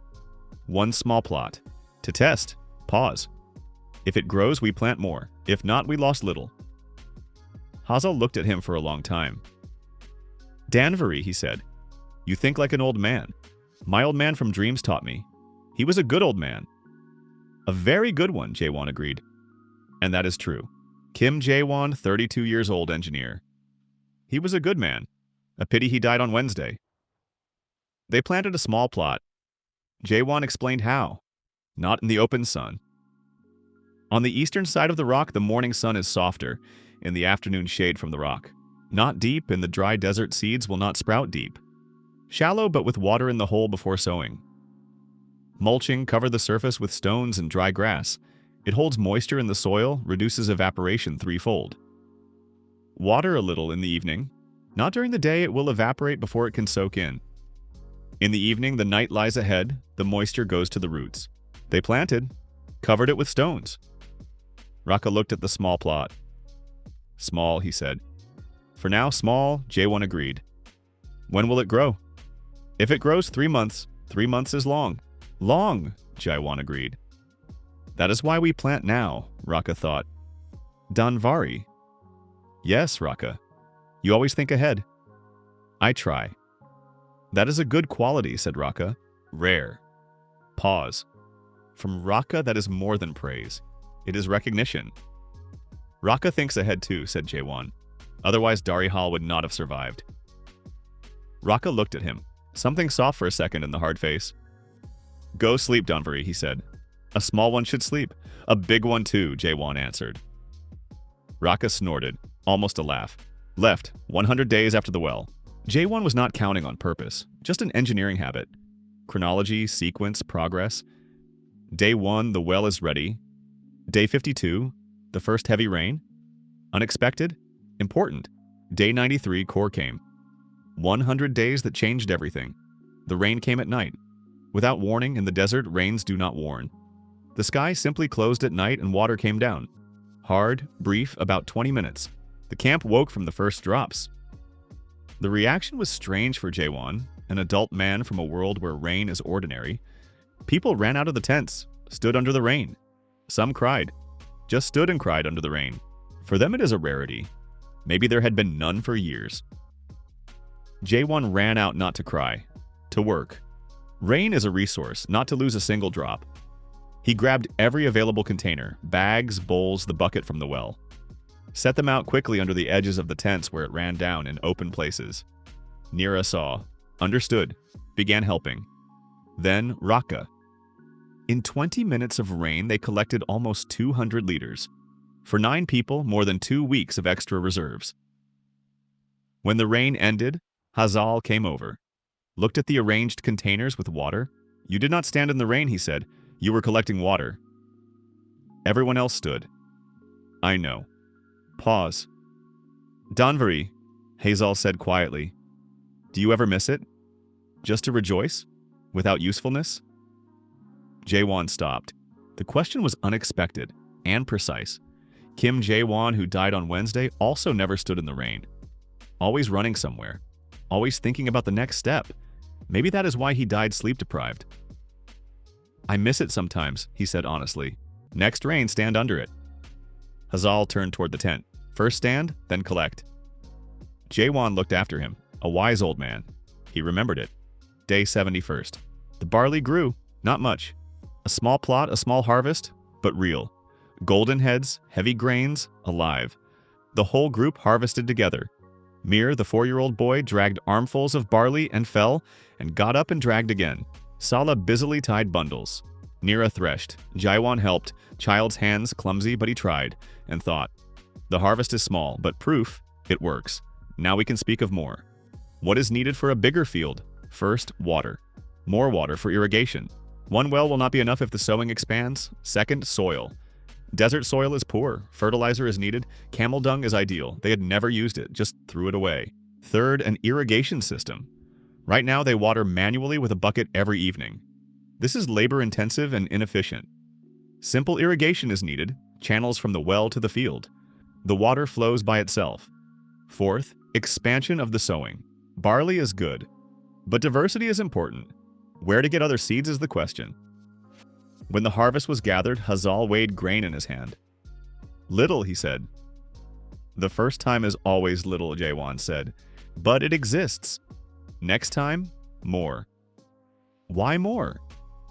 1 small plot. To test. Pause. If it grows, we plant more. If not, we lost little. Hazal looked at him for a long time. Danbury, he said. You think like an old man. My old man from dreams taught me. He was a good old man. A very good one, Jaewon agreed. And that is true. Kim Jaewon, 32 years old engineer. He was a good man. A pity he died on Wednesday. They planted a small plot. Jaewon explained how. Not in the open sun. On the eastern side of the rock, the morning sun is softer, in the afternoon shade from the rock. Not deep, in the dry desert, seeds will not sprout deep. Shallow, but with water in the hole before sowing. Mulching, cover the surface with stones and dry grass. It holds moisture in the soil, reduces evaporation threefold. Water a little in the evening. Not during the day, it will evaporate before it can soak in. In the evening, the night lies ahead, the moisture goes to the roots. They planted, covered it with stones. Raka looked at the small plot. Small, he said. For now, small, Jaewon agreed. When will it grow? If it grows 3 months, 3 months is long. Long, Jaewon agreed. That is why we plant now, Raka thought. Danvari. Yes, Raka. You always think ahead. I try. That is a good quality, said Raka. Rare. Pause. From Raka, that is more than praise. It is recognition. Raka thinks ahead too, said Jaewon. Otherwise, Darihal would not have survived. Raka looked at him. Something soft for a second in the hard face. Go sleep, Danvari, he said. A small one should sleep. A big one too, Jaewon answered. Raka snorted, almost a laugh. Left, 100 days after the well. Jaewon was not counting on purpose, just an engineering habit. Chronology, sequence, progress. Day 1, the well is ready. Day 52, the first heavy rain. Unexpected? Important. Day 93, core came. 100 days that changed everything. The rain came at night. Without warning, in the desert, rains do not warn. The sky simply closed at night and water came down. Hard, brief, about 20 minutes. The camp woke from the first drops. The reaction was strange for Jaewon, an adult man from a world where rain is ordinary. People ran out of the tents, stood under the rain. Some cried. Just stood and cried under the rain. For them it is a rarity. Maybe there had been none for years. Jaewon ran out not to cry, to work. Rain is a resource, not to lose a single drop. He grabbed every available container, bags, bowls, the bucket from the well. Set them out quickly under the edges of the tents where it ran down in open places. Nira saw, understood, began helping. Then Raka. In 20 minutes of rain, they collected almost 200 liters. For 9 people, more than 2 weeks of extra reserves. When the rain ended, Hazal came over. Looked at the arranged containers with water. You did not stand in the rain, he said. You were collecting water. Everyone else stood. I know. Pause. Danvari, Hazal said quietly. Do you ever miss it? Just to rejoice? Without usefulness? Jaewon stopped. The question was unexpected and precise. Kim Jaewon, who died on Wednesday, also never stood in the rain. Always running somewhere. Always thinking about the next step. Maybe that is why he died sleep-deprived. I miss it sometimes, he said honestly. Next rain, stand under it. Hazal turned toward the tent. First stand, then collect. Jaewon looked after him, a wise old man. He remembered it. Day 71st. The barley grew, not much. A small plot, a small harvest, but real. Golden heads, heavy grains, alive. The whole group harvested together. Mir, the 4-year-old boy, dragged armfuls of barley and fell, and got up and dragged again. Sala busily tied bundles. Nira threshed. Jaewon helped, child's hands clumsy, but he tried, and thought. The harvest is small, but proof, it works. Now we can speak of more. What is needed for a bigger field? First, water. More water for irrigation. One well will not be enough if the sowing expands. Second, soil. Desert soil is poor. Fertilizer is needed. Camel dung is ideal. They had never used it, just threw it away. Third, an irrigation system. Right now, they water manually with a bucket every evening. This is labor-intensive and inefficient. Simple irrigation is needed, channels from the well to the field. The water flows by itself. Fourth, expansion of the sowing. Barley is good, but diversity is important. Where to get other seeds is the question. When the harvest was gathered, Hazal weighed grain in his hand. Little, he said. The first time is always little, Jaewon said, but it exists. Next time, more. Why more?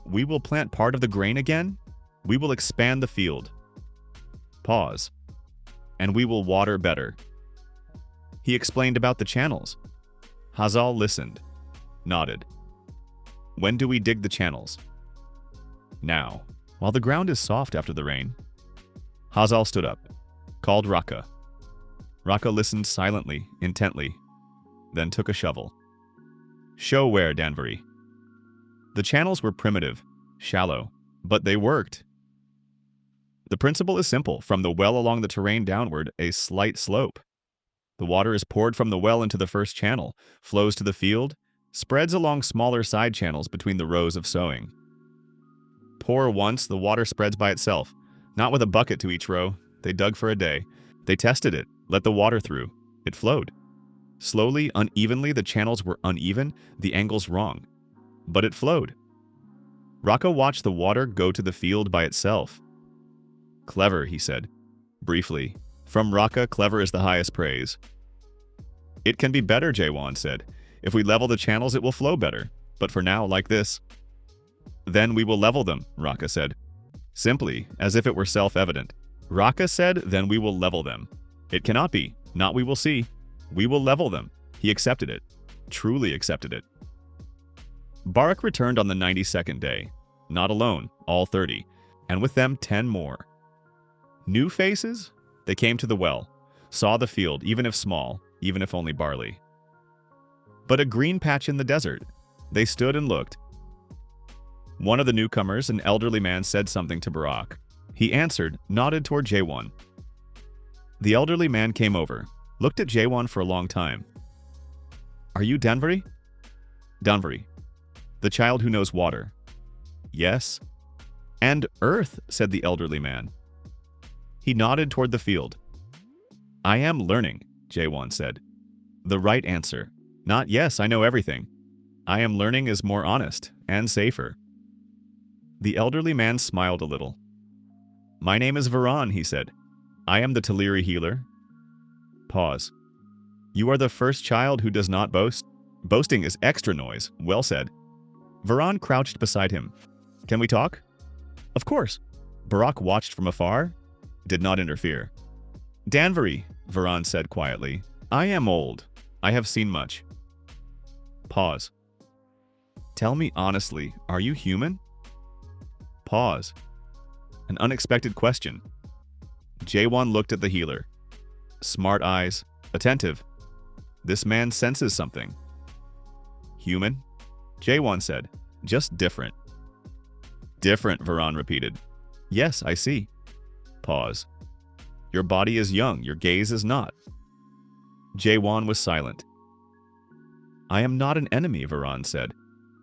We will plant part of the grain again. We will expand the field. Pause. And we will water better. He explained about the channels. Hazal listened, nodded. When do we dig the channels? Now, while the ground is soft after the rain. Hazal stood up, called Raka. Raka listened silently, intently, then took a shovel. Show where, Danvari. The channels were primitive, shallow, but they worked. The principle is simple. From the well along the terrain downward, a slight slope. The water is poured from the well into the first channel, flows to the field, spreads along smaller side channels between the rows of sowing. Pour once, the water spreads by itself, not with a bucket to each row. They dug for a day. They tested it, let the water through. It flowed. Slowly, unevenly, the channels were uneven, the angles wrong. But it flowed. Raka watched the water go to the field by itself. Clever, he said, briefly, From Raka, clever is the highest praise. It can be better, Jaewon said. If we level the channels, it will flow better. But for now, like this. Then we will level them, Raka said. Simply, as if it were self-evident. Raka said, then we will level them. It cannot be. Not we will see. We will level them. He accepted it. Truly accepted it. Barak returned on the 92nd day. Not alone, all 30. And with them 10 more. New faces? They came to the well. Saw the field, even if small, even if only barley. But a green patch in the desert. They stood and looked. One of the newcomers, an elderly man, said something to Barak. He answered, nodded toward Jaewon. The elderly man came over, looked at Jaewon for a long time. Are you Danvari? Danvari. The child who knows water. Yes. And earth, said the elderly man. He nodded toward the field. I am learning, Jaewon said. The right answer. Not yes, I know everything. I am learning is more honest and safer. The elderly man smiled a little. My name is Varan, he said. I am the Taliri healer. Pause. You are the first child who does not boast? Boasting is extra noise. Well said. Varan crouched beside him. Can we talk? Of course. Barak watched from afar, did not interfere. Danvari, Varan said quietly. I am old. I have seen much. Pause. Tell me honestly, are you human? Pause. An unexpected question. Jaewon looked at the healer. Smart eyes, attentive. This man senses something. Human? Jaewon said. Just different. Different, Varan repeated. Yes, I see. Pause. Your body is young, your gaze is not. Jaewon was silent. I am not an enemy, Varan said,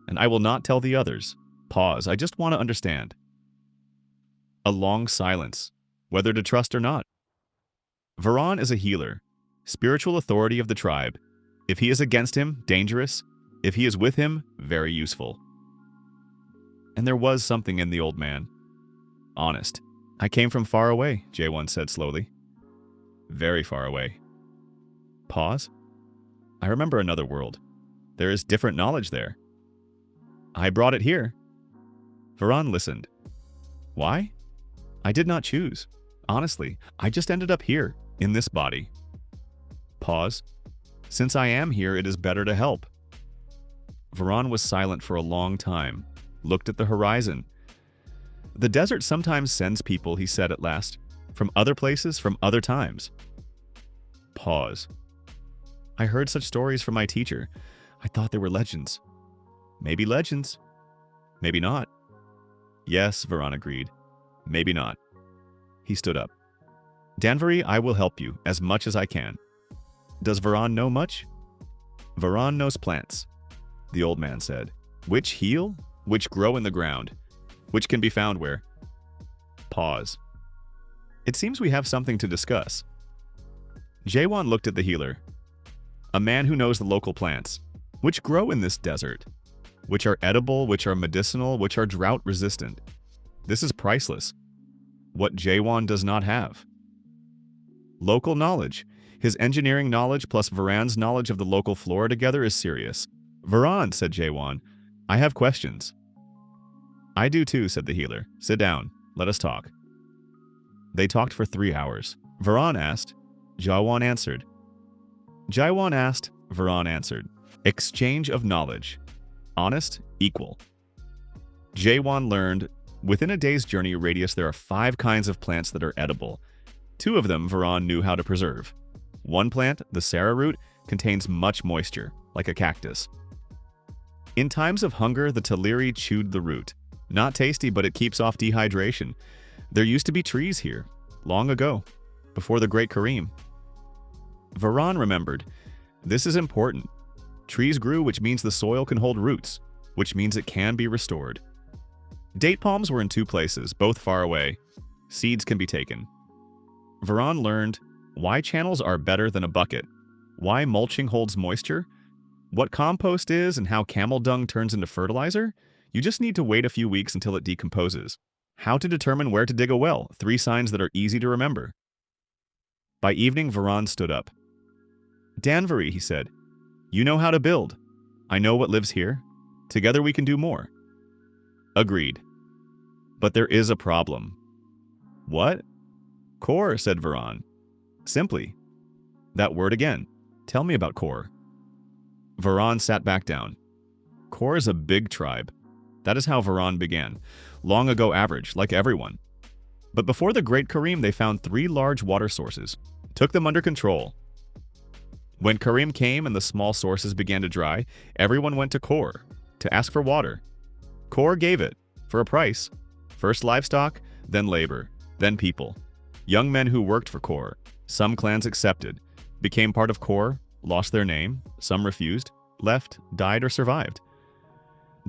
and I will not tell the others. Pause, I just want to understand. A long silence, whether to trust or not. Varan is a healer, spiritual authority of the tribe. If he is against him, dangerous. If he is with him, very useful. And there was something in the old man. Honest. I came from far away, Jaewon said slowly. Very far away. Pause. I remember another world. There is different knowledge there. I brought it here. Varan listened. Why? I did not choose. Honestly, I just ended up here, in this body. Pause. Since I am here, it is better to help. Varan was silent for a long time, looked at the horizon. The desert sometimes sends people, he said at last, from other places, from other times. Pause. I heard such stories from my teacher. I thought they were legends. Maybe legends. Maybe not. Yes, Varan agreed. Maybe not. He stood up. Danvari, I will help you as much as I can. Does Varan know much? Varan knows plants, the old man said. Which heal, which grow in the ground, which can be found where? Pause. It seems we have something to discuss. Jaewon looked at the healer. A man who knows the local plants, which grow in this desert, which are edible, which are medicinal, which are drought resistant. This is priceless. What Jaewon does not have. Local knowledge. His engineering knowledge plus Varan's knowledge of the local flora together is serious. Varan, said Jaewon, I have questions. I do too, said the healer. Sit down. Let us talk. They talked for 3 hours. Varan asked. Jaewon answered. Jaewon asked. Varan answered. Exchange of knowledge. Honest, equal. Jaewon learned, within a day's journey radius there are 5 kinds of plants that are edible. 2 of them Varan knew how to preserve. One plant, the Sara root, contains much moisture, like a cactus. In times of hunger, the Taliri chewed the root. Not tasty, but it keeps off dehydration. There used to be trees here, long ago, before the Great Kareem. Varan remembered, this is important. Trees grew, which means the soil can hold roots, which means it can be restored. Date palms were in 2 places, both far away. Seeds can be taken. Varan learned why channels are better than a bucket, why mulching holds moisture, what compost is and how camel dung turns into fertilizer. You just need to wait a few weeks until it decomposes. How to determine where to dig a well, 3 signs that are easy to remember. By evening, Varan stood up. Danbury, he said, you know how to build. I know what lives here. Together we can do more. Agreed. But there is a problem. What? Core, said Varan. Simply. That word again. Tell me about Core. Varan sat back down. Core is a big tribe. That is how Varan began. Long ago average, like everyone. But before the Great Kareem, they found 3 large water sources, took them under control. When Kareem came and the small sources began to dry, everyone went to Core to ask for water. Core gave it, for a price. First livestock, then labor, then people. Young men who worked for Core. Some clans accepted, became part of Core, lost their name, some refused, left, died, or survived.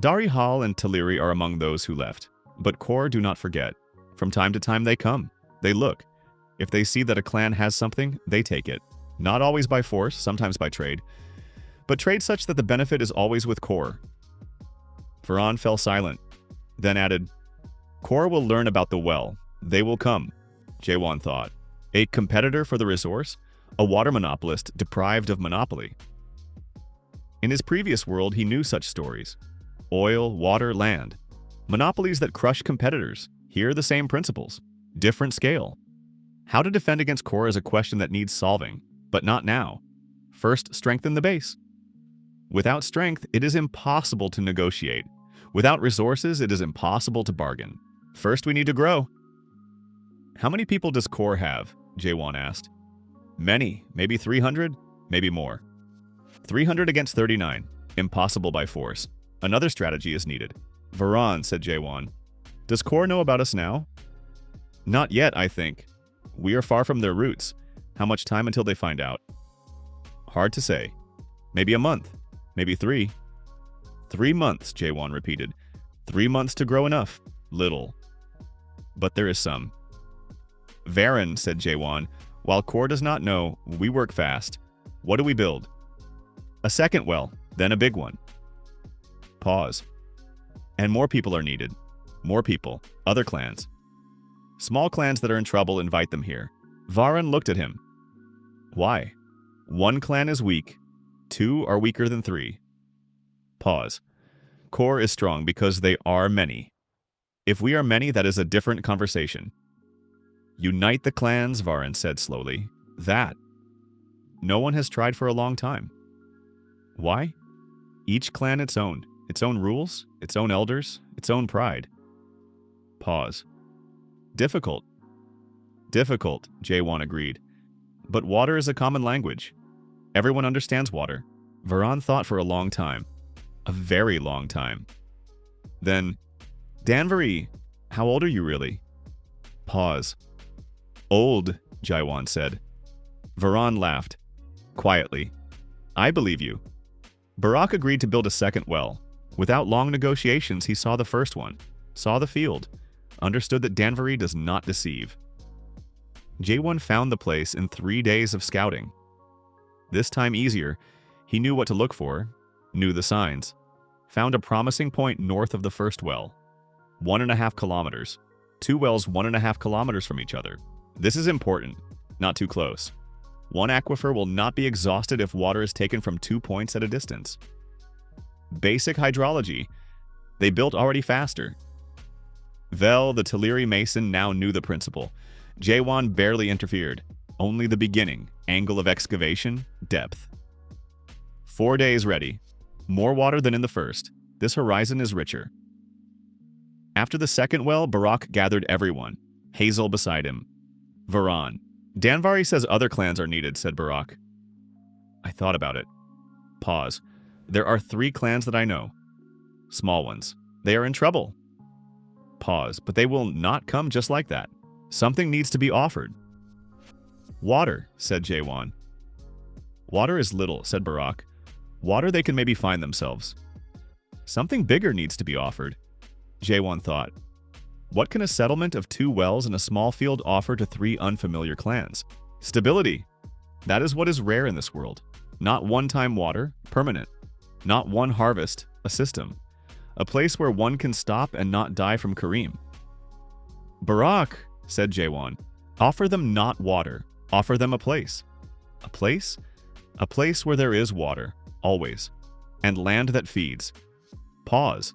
Dari Hall and Taliri are among those who left, but Core do not forget. From time to time they come, they look. If they see that a clan has something, they take it. Not always by force, sometimes by trade, but trade such that the benefit is always with Core. Varan fell silent, then added, Core will learn about the well. They will come, Jaewon thought. A competitor for the resource? A water monopolist deprived of monopoly. In his previous world, he knew such stories. Oil, water, land. Monopolies that crush competitors. Here, the same principles. Different scale. How to defend against Core is a question that needs solving, but not now. First, strengthen the base. Without strength, it is impossible to negotiate. Without resources, it is impossible to bargain. First, we need to grow. How many people does Core have? Jaewon asked. Many, maybe 300, maybe more. 300 against 39, impossible by force. Another strategy is needed. Varan, said Jaewon. Does Core know about us now? Not yet, I think. We are far from their roots. How much time until they find out? Hard to say. Maybe a month, maybe 3. 3 months, Jaewon repeated. 3 months to grow enough. Little. But there is some. Varen, said Jaewon. While Core does not know, we work fast. What do we build? A second well, then a big one. Pause. And more people are needed. More people. Other clans. Small clans that are in trouble, invite them here. Varen looked at him. Why? 1 clan is weak. 2 are weaker than 3. Pause. Core is strong because they are many. If we are many, that is a different conversation. Unite the clans, Varen said slowly. That. No one has tried for a long time. Why? Each clan its own rules, its own elders, its own pride. Pause. Difficult. Difficult, Jaewon agreed. But water is a common language. Everyone understands water. Varan thought for a long time. A very long time. Then, Danbury, how old are you really? Pause. Old, Jaewon said. Varan laughed. Quietly. I believe you. Barak agreed to build a second well. Without long negotiations, he saw the first one, saw the field, understood that Danbury does not deceive. Jaewon found the place in 3 days of scouting. This time easier, he knew what to look for, knew the signs, found a promising point north of the first well. 1.5 kilometers. 2 wells 1.5 kilometers from each other. This is important, not too close. 1 aquifer will not be exhausted if water is taken from 2 points at a distance. Basic hydrology. They built already faster. Vel, the Taliri mason, now knew the principle. Jaewon barely interfered. Only the beginning. Angle of excavation, depth. 4 days ready. More water than in the first. This horizon is richer. After the second well, Barak gathered everyone. Hazel beside him. Varan. Danvari says other clans are needed, said Barak. I thought about it. Pause. There are 3 clans that I know. Small ones. They are in trouble. Pause. But they will not come just like that. Something needs to be offered. Water, said Jaewon. Water is little, said Barak. Water they can maybe find themselves. Something bigger needs to be offered. Jaewon thought. What can a settlement of 2 wells in a small field offer to 3 unfamiliar clans? Stability. That is what is rare in this world. Not one-time water, permanent. Not one harvest, a system. A place where one can stop and not die from Kareem. Barak, said Jaewon, offer them not water, Offer them a place. A place? A place where there is water, always, and land that feeds. Pause.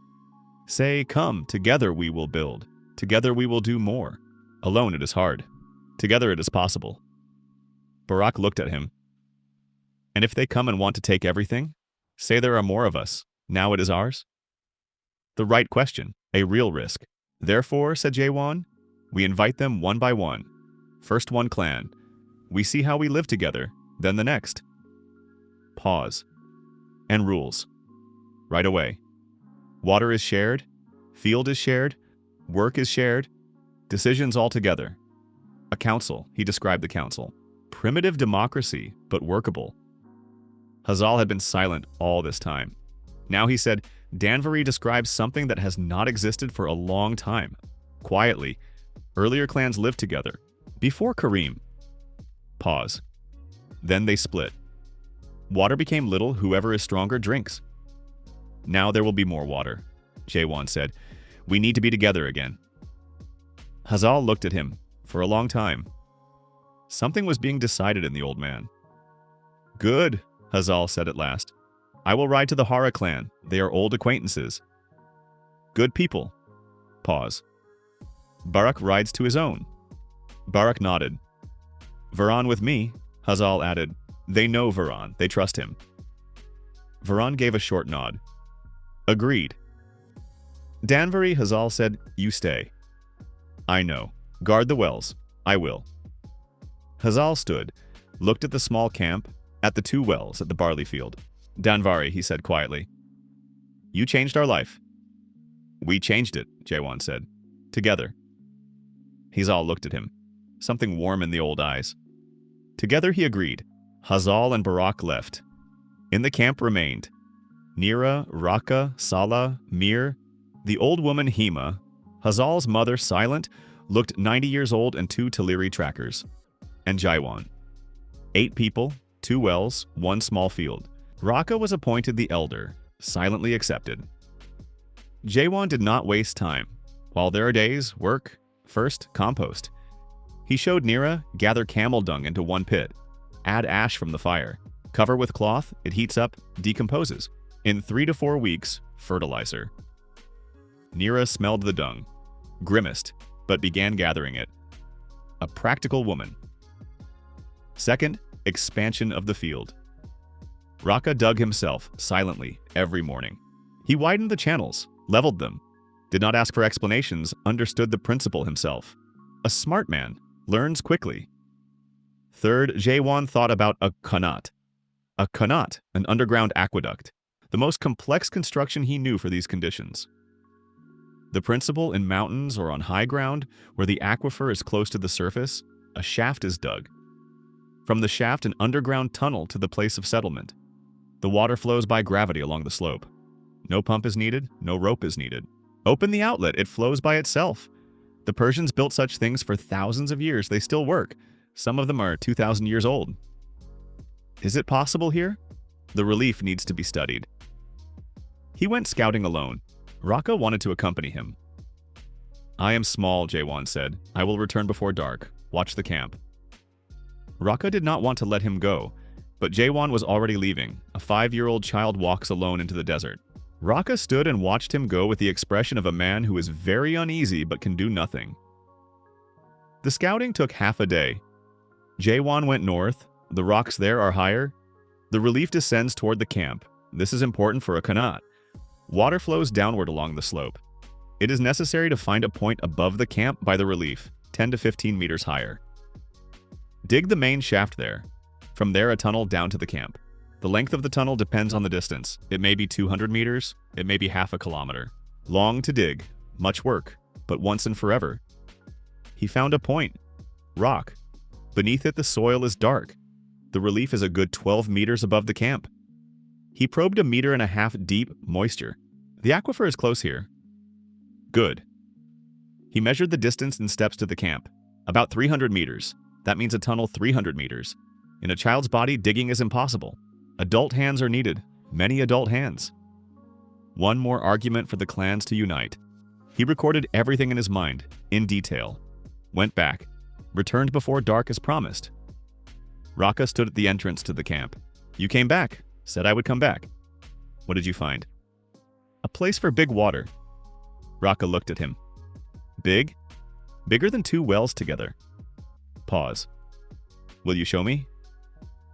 Say, come, together we will build. Together we will do more. Alone it is hard. Together it is possible. Barak looked at him. And if they come and want to take everything? Say there are more of us. Now it is ours? The right question, a real risk. Therefore, said Jaewon, we invite them one by one. First one clan. We see how we live together, then the next. Pause. And rules. Right away. Water is shared, field is shared, work is shared, decisions all together. A council, he described the council. Primitive democracy, but workable. Hazal had been silent all this time. Now he said, Danvari describes something that has not existed for a long time. Quietly, earlier clans lived together. Before Kareem. Pause. Then they split. Water became little, whoever is stronger drinks. Now there will be more water, Jaewon said. We need to be together again. Hazal looked at him for a long time. Something was being decided in the old man. Good, Hazal said at last. I will ride to the Hara clan. They are old acquaintances. Good people. Pause. Barak rides to his own. Barak nodded. Varan with me, Hazal added. They know Varan. They trust him. Varan gave a short nod. Agreed. Danvari, Hazal said, you stay. I know. Guard the wells. I will. Hazal stood, looked at the small camp, at the 2 wells at the barley field. Danvari, he said quietly. You changed our life. We changed it, Jaewon said. Together. Hazal looked at him. Something warm in the old eyes. Together he agreed. Hazal and Barak left. In the camp remained Nira, Raka, Salah, Mir, the old woman Hema, Hazal's mother Silent, looked 90 years old, and 2 Taliri trackers, and Jaewon. 8 people, 2 wells, 1 small field. Raka was appointed the elder, silently accepted. Jaewon did not waste time. While there are days, work, first, compost. He showed Nira, gather camel dung into 1 pit, add ash from the fire, cover with cloth, it heats up, decomposes. In 3 to 4 weeks, fertilizer. Nira smelled the dung, grimaced, but began gathering it. A practical woman. Second, expansion of the field. Raka dug himself, silently, every morning. He widened the channels, leveled them, did not ask for explanations, understood the principle himself. A smart man, learns quickly. Third, Jaewon thought about a qanat. A qanat, an underground aqueduct. The most complex construction he knew for these conditions. The principle in mountains or on high ground, where the aquifer is close to the surface, a shaft is dug. From the shaft, an underground tunnel to the place of settlement. The water flows by gravity along the slope. No pump is needed, no rope is needed. Open the outlet, it flows by itself. The Persians built such things for thousands of years, they still work. Some of them are 2,000 years old. Is it possible here? The relief needs to be studied. He went scouting alone. Raka wanted to accompany him. I am small, Jaewon said. I will return before dark. Watch the camp. Raka did not want to let him go, but Jaewon was already leaving. A 5-year-old child walks alone into the desert. Raka stood and watched him go with the expression of a man who is very uneasy but can do nothing. The scouting took half a day. Jaewon went north. The rocks there are higher. The relief descends toward the camp. This is important for a qanat. Water flows downward along the slope. It is necessary to find a point above the camp by the relief, 10 to 15 meters higher. Dig the main shaft there. From there, a tunnel down to the camp. The length of the tunnel depends on the distance. It may be 200 meters, it may be half a kilometer. Long to dig, much work, but once and forever. He found a point. Rock. Beneath it, the soil is dark. The relief is a good 12 meters above the camp. He probed 1.5 meters deep, moisture. The aquifer is close here. Good. He measured the distance in steps to the camp. About 300 meters. That means a tunnel 300 meters. In a child's body, digging is impossible. Adult hands are needed. Many adult hands. One more argument for the clans to unite. He recorded everything in his mind, in detail. Went back. Returned before dark as promised. Raka stood at the entrance to the camp. You came back. Said I would come back. What did you find? A place for big water. Raka looked at him. Big? Bigger than 2 wells together. Pause. Will you show me?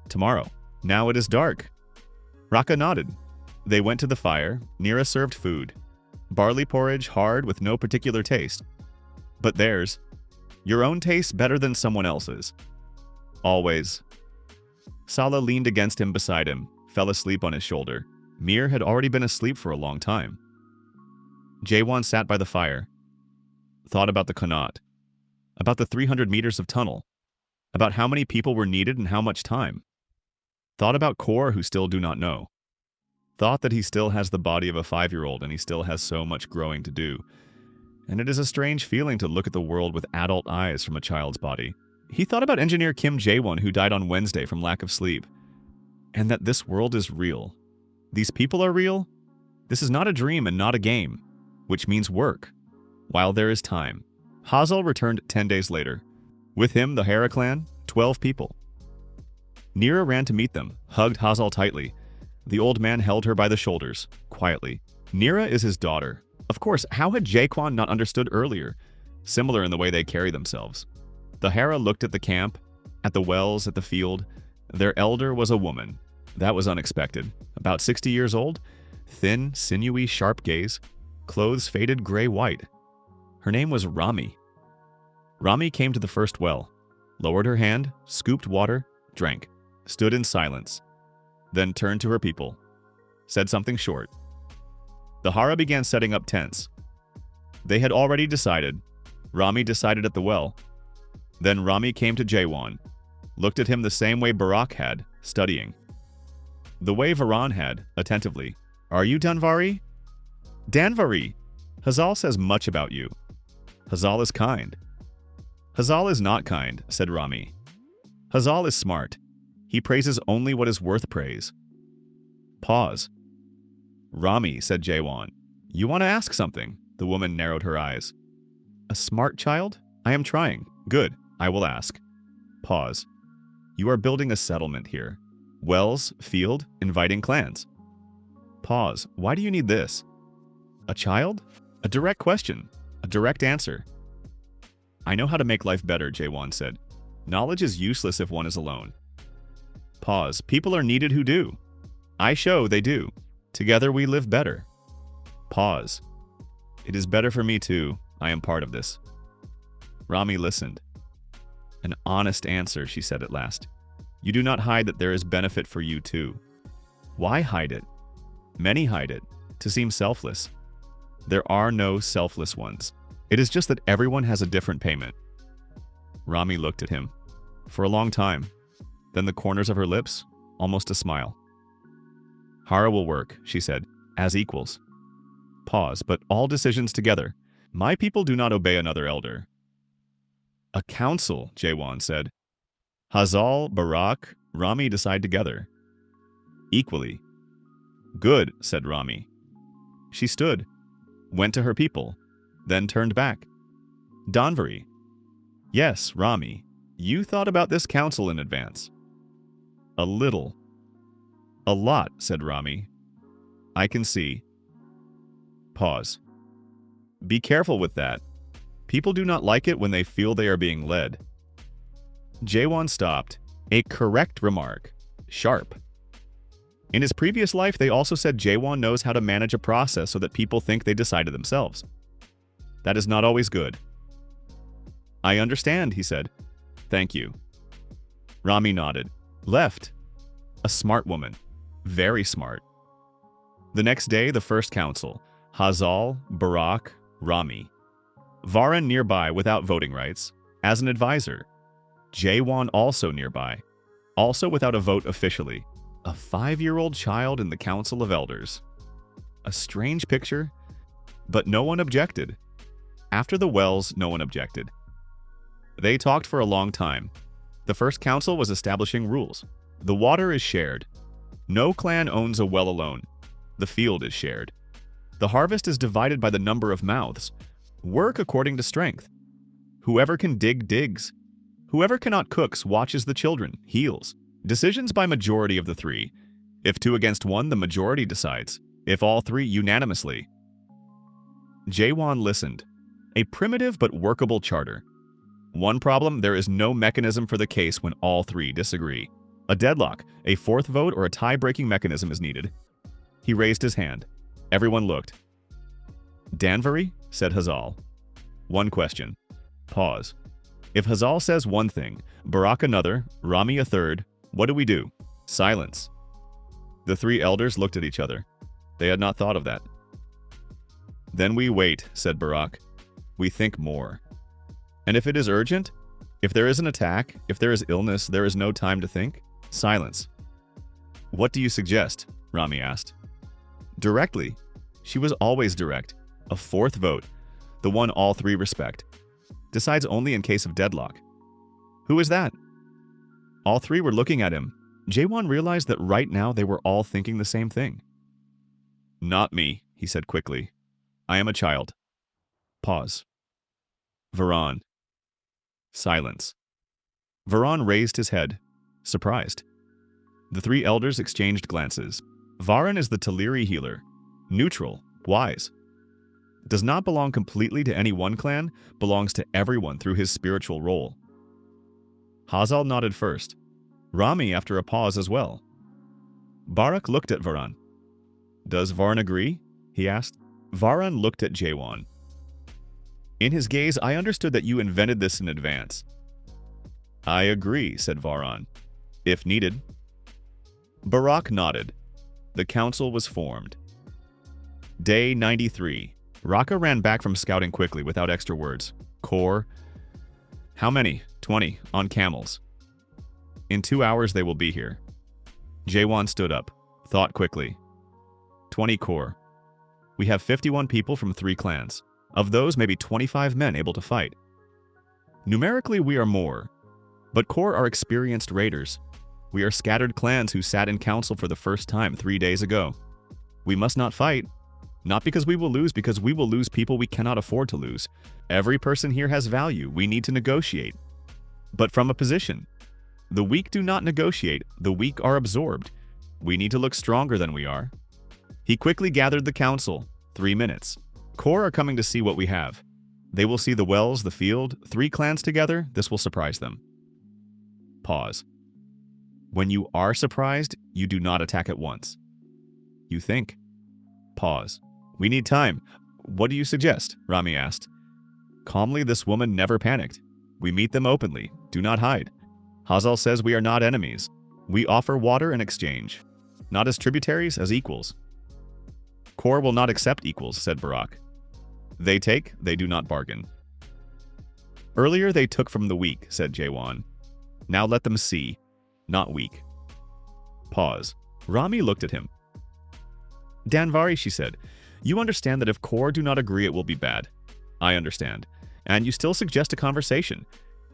Tomorrow. Now it is dark. Raka nodded. They went to the fire. Neera served food. Barley porridge, hard with no particular taste. But theirs. Your own taste better than someone else's. Always. Sala leaned against him beside him, fell asleep on his shoulder. Mir had already been asleep for a long time. Jaewon sat by the fire. Thought about the Connaught. About the 300 meters of tunnel. About how many people were needed and how much time. Thought about Kor, who still do not know. Thought that he still has the body of a 5-year-old and he still has so much growing to do. And it is a strange feeling to look at the world with adult eyes from a child's body. He thought about engineer Kim Jaewon, who died on Wednesday from lack of sleep. And that this world is real. These people are real. This is not a dream and not a game, which means work, while there is time. Hazal returned 10 days later. With him, the Hera clan, 12 people. Neera ran to meet them, hugged Hazal tightly. The old man held her by the shoulders, quietly. Neera is his daughter. Of course, how had Jaekwon not understood earlier? Similar in the way they carry themselves. The Hera looked at the camp, at the wells, at the field. Their elder was a woman. That was unexpected. About 60 years old, thin, sinewy, sharp gaze, clothes faded gray-white. Her name was Rami. Rami came to the first well, lowered her hand, scooped water, drank, stood in silence, then turned to her people, said something short. The Hara began setting up tents. They had already decided. Rami decided at the well. Then Rami came to Jaewon, looked at him the same way Barak had, studying. The way Varan had, attentively. Are you Danvari? Danvari! Hazal says much about you. Hazal is kind. Hazal is not kind, said Rami. Hazal is smart. He praises only what is worth praise. Pause. Rami, said Jaewon. You want to ask something? The woman narrowed her eyes. A smart child? I am trying. Good. I will ask. Pause. You are building a settlement here. Wells, field, inviting clans. Pause. Why do you need this? A child? A direct question. A direct answer. I know how to make life better, Jaewon said. Knowledge is useless if one is alone. Pause. People are needed who do. I show they do. Together we live better. Pause. It is better for me too. I am part of this. Rami listened. An honest answer, she said at last. You do not hide that there is benefit for you too. Why hide it? Many hide it, to seem selfless. There are no selfless ones. It is just that everyone has a different payment. Rami looked at him. For a long time. Then the corners of her lips, almost a smile. Hara will work, she said, as equals. Pause, but all decisions together. My people do not obey another elder. A council, Jaewon said. Hazal, Barak, Rami decide together. Equally. Good, said Rami. She stood, went to her people, then turned back. Danvari. Yes, Rami. You thought about this council in advance. A little. A lot, said Rami. I can see. Pause. Be careful with that. People do not like it when they feel they are being led. Jaewon stopped. A correct remark. Sharp. In his previous life, they also said Jaewon knows how to manage a process so that people think they decided themselves. That is not always good. I understand, he said. Thank you. Rami nodded. Left. A smart woman. Very smart. The next day, the first council. Hazal, Barak, Rami. Varan nearby without voting rights, as an advisor. Jaewon also nearby, also without a vote officially. A 5-year-old child in the Council of Elders. A strange picture, but no one objected. After the wells, no one objected. They talked for a long time. The first council was establishing rules. The water is shared. No clan owns a well alone. The field is shared. The harvest is divided by the number of mouths. Work according to strength. Whoever can dig, digs. Whoever cannot cooks watches the children, heals. Decisions by majority of the three. If 2 against 1, the majority decides. If all 3, unanimously. Jaewon listened. A primitive but workable charter. One problem, there is no mechanism for the case when all 3 disagree. A deadlock, a 4th vote, or a tie-breaking mechanism is needed. He raised his hand. Everyone looked. Danvari, said Hazal. One question. Pause. If Hazal says one thing, Barak another, Rami a third, what do we do? Silence. The 3 elders looked at each other. They had not thought of that. Then we wait, said Barak. We think more. And if it is urgent? If there is an attack, if there is illness, there is no time to think? Silence. What do you suggest? Rami asked. Directly. She was always direct. A 4th vote, the one all 3 respect. Decides only in case of deadlock. Who is that? All 3 were looking at him. Jaewon realized that right now they were all thinking the same thing. Not me, he said quickly. I am a child. Pause. Varan. Silence. Varan raised his head, surprised. The 3 elders exchanged glances. Varan is the Taliri healer. Neutral, wise. Does not belong completely to any one clan, belongs to everyone through his spiritual role. Hazal nodded first. Rami after a pause as well. Barak looked at Varan. Does Varan agree? He asked. Varan looked at Jaewon. In his gaze, I understood that you invented this in advance. I agree, said Varan. If needed. Barak nodded. The council was formed. Day 93. Raka ran back from scouting quickly without extra words. Corps. How many? 20, on camels. In 2 hours they will be here. Jaewon stood up, thought quickly. 20 corps. We have 51 people from 3 clans. Of those, maybe 25 men able to fight. Numerically, we are more. But corps are experienced raiders. We are scattered clans who sat in council for the first time 3 days ago. We must not fight. Not because we will lose people we cannot afford to lose. Every person here has value. We need to negotiate. But from a position. The weak do not negotiate. The weak are absorbed. We need to look stronger than we are. He quickly gathered the council. 3 minutes. Corps are coming to see what we have. They will see the wells, the field, 3 clans together. This will surprise them. Pause. When you are surprised, you do not attack at once. You think. Pause. We need time. What do you suggest? Rami asked. Calmly, this woman never panicked. We meet them openly. Do not hide. Hazal says we are not enemies. We offer water in exchange. Not as tributaries, as equals. Corps will not accept equals, said Barak. They take, they do not bargain. Earlier they took from the weak, said Jaewon. Now let them see. Not weak. Pause. Rami looked at him. Danvari, she said, you understand that if Corps do not agree it will be bad. I understand. And you still suggest a conversation.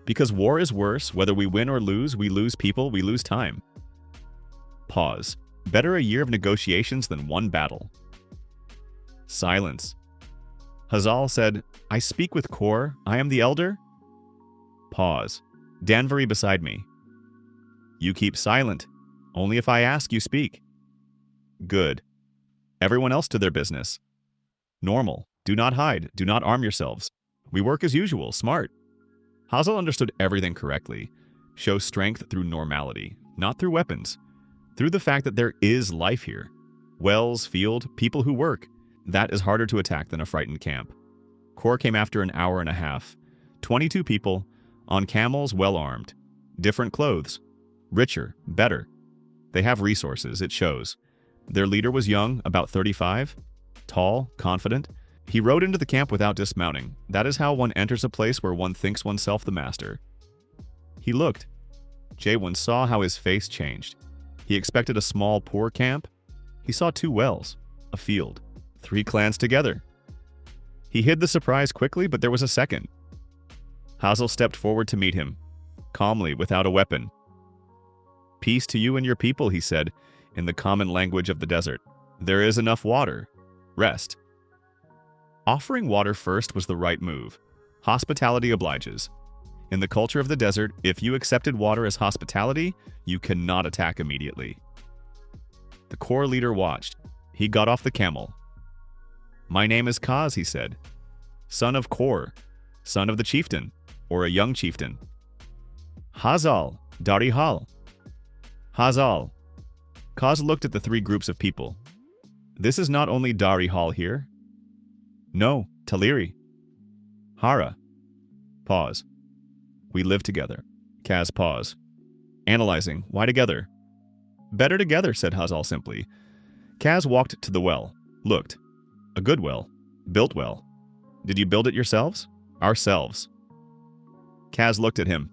Because war is worse, whether we win or lose, we lose people, we lose time. Pause. Better a year of negotiations than 1 battle. Silence. Hazal said, I speak with Corps. I am the elder. Pause. Danvari beside me. You keep silent. Only if I ask, you speak. Good. Everyone else to their business. Normal. Do not hide. Do not arm yourselves. We work as usual. Smart. Hazal understood everything correctly. Show strength through normality, not through weapons. Through the fact that there is life here. Wells, field, people who work. That is harder to attack than a frightened camp. Corps came after an hour and a half. 22 people, on camels, well armed. Different clothes. Richer, better. They have resources, it shows. Their leader was young, about 35. Tall, confident. He rode into the camp without dismounting. That is how one enters a place where one thinks oneself the master. He looked. Jaewon saw how his face changed. He expected a small, poor camp. He saw 2 wells, a field, 3 clans together. He hid the surprise quickly, but there was a second. Hazal stepped forward to meet him, calmly, without a weapon. Peace to you and your people, he said, in the common language of the desert. There is enough water. Rest. Offering water first was the right move. Hospitality obliges. In the culture of the desert, if you accepted water as hospitality, you cannot attack immediately. The Corps leader watched. He got off the camel. "My name is Kaz," he said. "Son of Corps, son of the chieftain, or a young chieftain." "Hazal, Darihal." "Hazal." Kaz looked at the three groups of people. "This is not only Darihal here." "No, Taliri." "Hara." Pause. "We live together." Kaz pause. Analyzing. "Why together?" "Better together," said Hazal simply. Kaz walked to the well. Looked. A good well. Built well. "Did you build it yourselves?" "Ourselves." Kaz looked at him.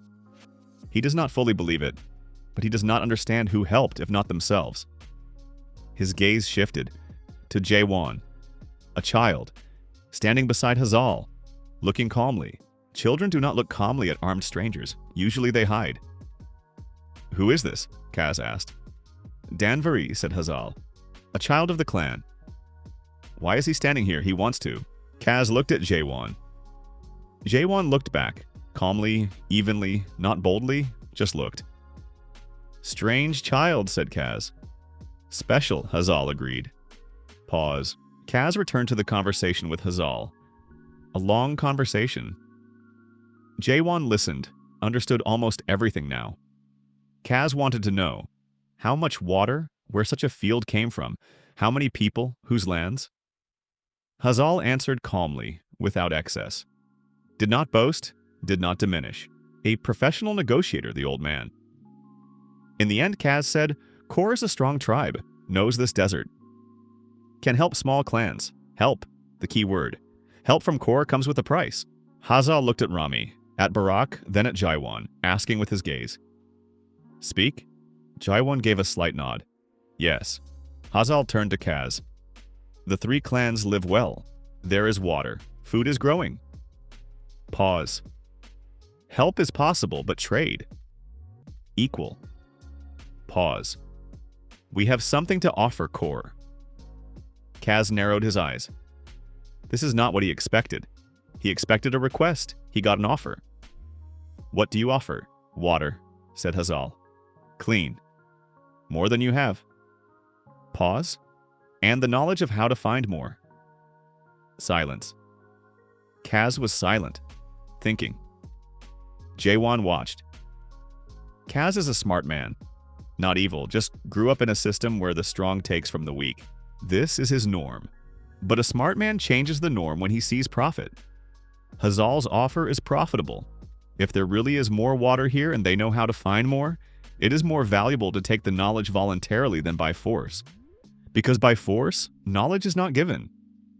He does not fully believe it, but he does not understand who helped if not themselves. His gaze shifted to Jaewon, a child, standing beside Hazal, looking calmly. Children do not look calmly at armed strangers. Usually they hide. "Who is this?" Kaz asked. "Danvari," said Hazal, "a child of the clan." "Why is he standing here? He wants to." Kaz looked at Jaewon. Jaewon looked back, calmly, evenly, not boldly, just looked. "Strange child," said Kaz. "Special," Hazal agreed. Pause. Kaz returned to the conversation with Hazal. A long conversation. Jaewon listened, understood almost everything now. Kaz wanted to know how much water, where such a field came from, how many people, whose lands. Hazal answered calmly, without excess. Did not boast, did not diminish. A professional negotiator, the old man. In the end, Kaz said, "Corps is a strong tribe, knows this desert. Can help small clans. Help, the key word. Help from Corps comes with a price." Hazal looked at Rami, at Barak, then at Jaewon, asking with his gaze. "Speak?" Jaewon gave a slight nod. "Yes." Hazal turned to Kaz. "The three clans live well. There is water. Food is growing." Pause. "Help is possible, but trade. Equal." Pause. "We have something to offer Corps." Kaz narrowed his eyes. This is not what he expected. He expected a request. He got an offer. "What do you offer?" "Water," said Hazal. "Clean. More than you have." Pause. "And the knowledge of how to find more." Silence. Kaz was silent, thinking. Jaewon watched. Kaz is a smart man. Not evil, just grew up in a system where the strong takes from the weak. This is his norm. But a smart man changes the norm when he sees profit. Hazal's offer is profitable. If there really is more water here and they know how to find more, it is more valuable to take the knowledge voluntarily than by force. Because by force, knowledge is not given.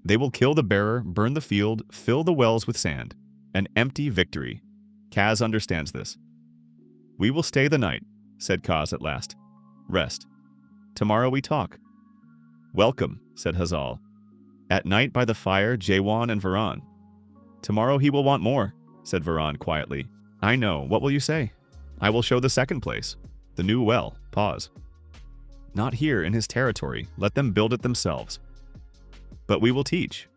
They will kill the bearer, burn the field, fill the wells with sand. An empty victory. Kaz understands this. "We will stay the night," said Kaz at last. "Rest. Tomorrow we talk." "Welcome," said Hazal. At night by the fire, Jaewon and Varan. "Tomorrow he will want more," said Varan quietly. "I know. What will you say?" "I will show the second place. The new well." Pause. "Not here, in his territory. Let them build it themselves." "But we will teach."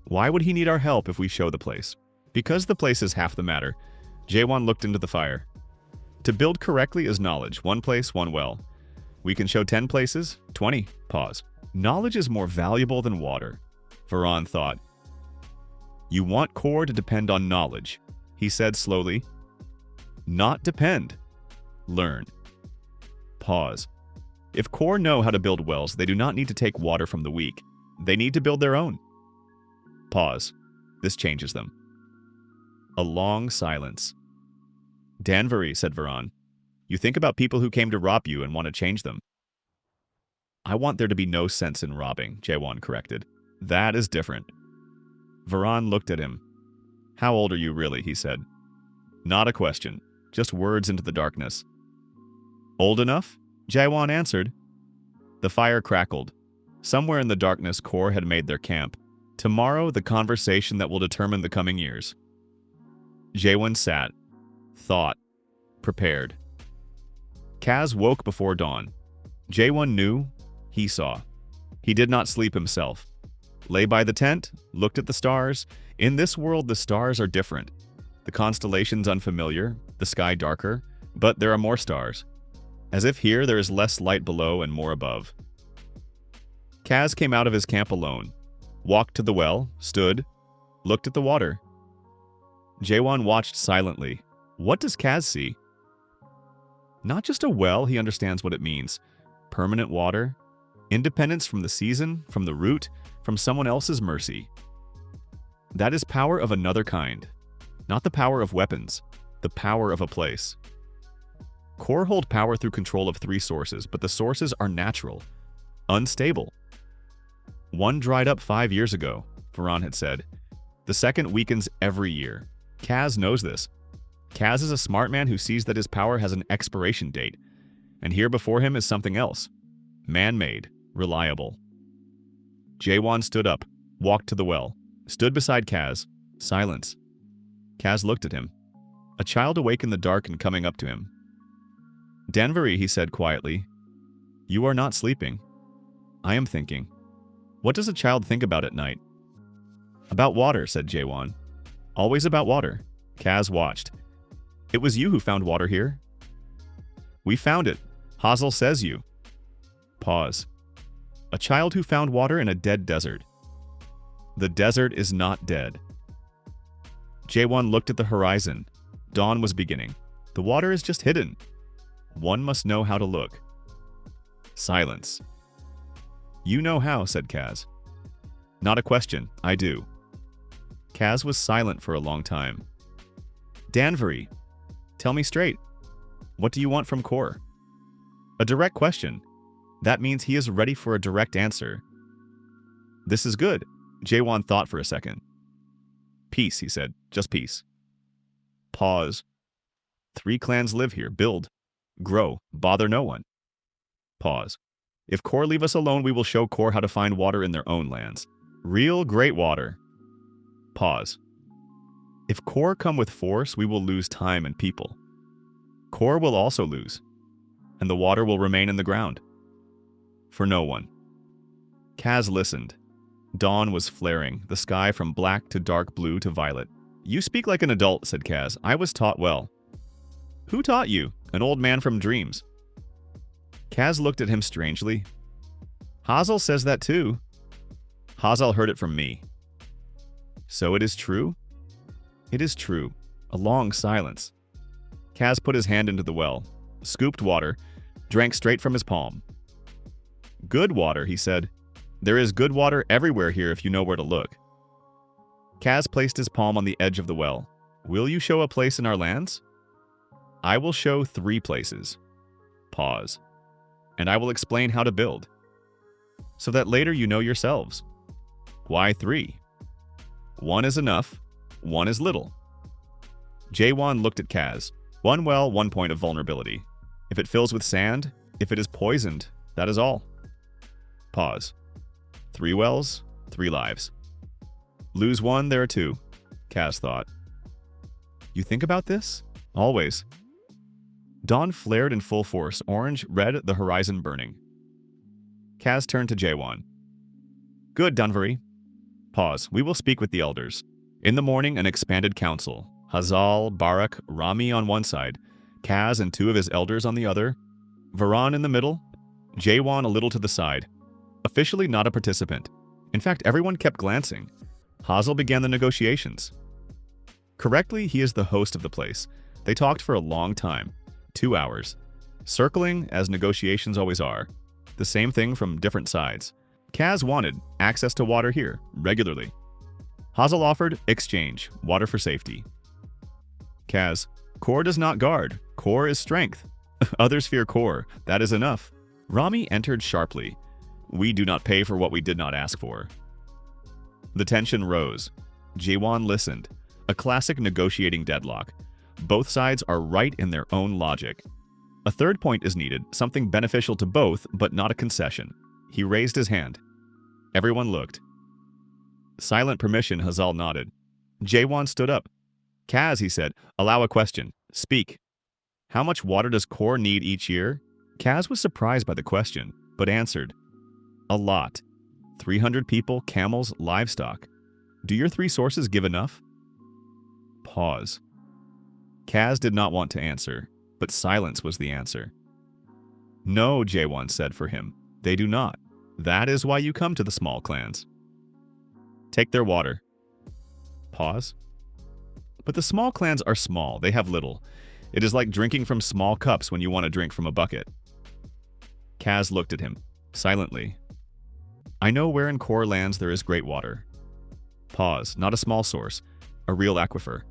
"Why would he need our help if we show the place?" "Because the place is half the matter." Jaewon looked into the fire. "To build correctly is knowledge. One place, one well. We can show 10 places, 20. Pause. "Knowledge is more valuable than water," Varan thought. "You want Corps to depend on knowledge," he said slowly. "Not depend. Learn." Pause. If Corps know how to build wells, they do not need to take water from the weak. They need to build their own. Pause. This changes them. A long silence. "Danvari," said Varan, "you think about people who came to rob you and want to change them." "I want there to be no sense in robbing," Jaewon corrected. "That is different." Varan looked at him. "How old are you really?" he said. Not a question, just words into the darkness. "Old enough?" Jaewon answered. The fire crackled. Somewhere in the darkness, Corps had made their camp. Tomorrow, the conversation that will determine the coming years. Jaewon sat, thought, prepared. Kaz woke before dawn. Jaewon knew, he saw. He did not sleep himself. Lay by the tent, looked at the stars. In this world, the stars are different. The constellations unfamiliar, the sky darker, but there are more stars. As if here there is less light below and more above. Kaz came out of his camp alone, walked to the well, stood, looked at the water. Jaewon watched silently. What does Kaz see? Not just a well, he understands what it means. Permanent water, independence from the season, from the root, from someone else's mercy. That is power of another kind. Not the power of weapons, the power of a place. Core hold power through control of 3 sources, but the sources are natural, unstable. One dried up 5 years ago, Varan had said. The second weakens every year. Kaz knows this. Kaz is a smart man who sees that his power has an expiration date, and here before him is something else. Man-made, reliable. Jaewon stood up, walked to the well, stood beside Kaz. Silence. Kaz looked at him. A child awake in the dark and coming up to him. Danvery, he said quietly. You are not sleeping. I am thinking. What does a child think about at night? About water, said Jaewon. Always about water. Kaz watched. It was you who found water here. We found it. Hazel says you. Pause. A child who found water in a dead desert. The desert is not dead. Jaewon looked at the horizon. Dawn was beginning. The water is just hidden. One must know how to look. Silence. You know how, said Kaz. Not a question, I do. Kaz was silent for a long time. Danvery, tell me straight. What do you want from Core? A direct question. That means he is ready for a direct answer. This is good. Jaewon thought for a second. Peace, he said. Just peace. Pause. 3 clans live here. Build. Grow. Bother no one. Pause. If Core leave us alone, we will show Core how to find water in their own lands. Real great water. Pause. If Core come with force, we will lose time and people. Core will also lose, and the water will remain in the ground. For no one. Kaz listened. Dawn was flaring, the sky from black to dark blue to violet. You speak like an adult, said Kaz. I was taught well. Who taught you? An old man from dreams. Kaz looked at him strangely. Hazel says that too. Hazel heard it from me. So it is true? It is true. A long silence. Kaz put his hand into the well, scooped water, drank straight from his palm. Good water, he said. There is good water everywhere here if you know where to look. Kaz placed his palm on the edge of the well. Will you show a place in our lands? I will show 3 places. Pause. And I will explain how to build. So that later you know yourselves. Why 3? 1 is enough. 1 is little. Jaewon looked at Kaz. 1 well, 1 point of vulnerability. If it fills with sand, if it is poisoned, that is all. Pause. 3 wells, 3 lives. Lose 1, there are 2, Kaz thought. You think about this? Always. Dawn flared in full force, orange, red, the horizon burning. Kaz turned to Jaewon. Good, Danvery. Pause. We will speak with the elders. In the morning, an expanded council. Hazal, Barak, Rami on one side, Kaz and 2 of his elders on the other, Varan in the middle, Jaewon a little to the side. Officially not a participant. In fact, everyone kept glancing. Hazel began the negotiations. Correctly, he is the host of the place. They talked for a long time. 2 hours. Circling, as negotiations always are. The same thing from different sides. Kaz wanted access to water here, regularly. Hazel offered exchange, water for safety. Kaz, Core does not guard. Core is strength. Others fear Core. That is enough. Rami entered sharply. We do not pay for what we did not ask for. The tension rose. Jaewon listened. A classic negotiating deadlock. Both sides are right in their own logic. A third point is needed, something beneficial to both, but not a concession. He raised his hand. Everyone looked. Silent permission, Hazal nodded. Jaewon stood up. Kaz, he said, allow a question. Speak. How much water does Core need each year? Kaz was surprised by the question, but answered. A lot. 300 people, camels, livestock. Do your 3 sources give enough? Pause. Kaz did not want to answer, but silence was the answer. No, Jaewon said for him. They do not. That is why you come to the small clans. Take their water. Pause. But the small clans are small. They have little. It is like drinking from small cups when you want to drink from a bucket. Kaz looked at him, silently. I know where in Core lands there is great water. Pause. Not a small source. A real aquifer.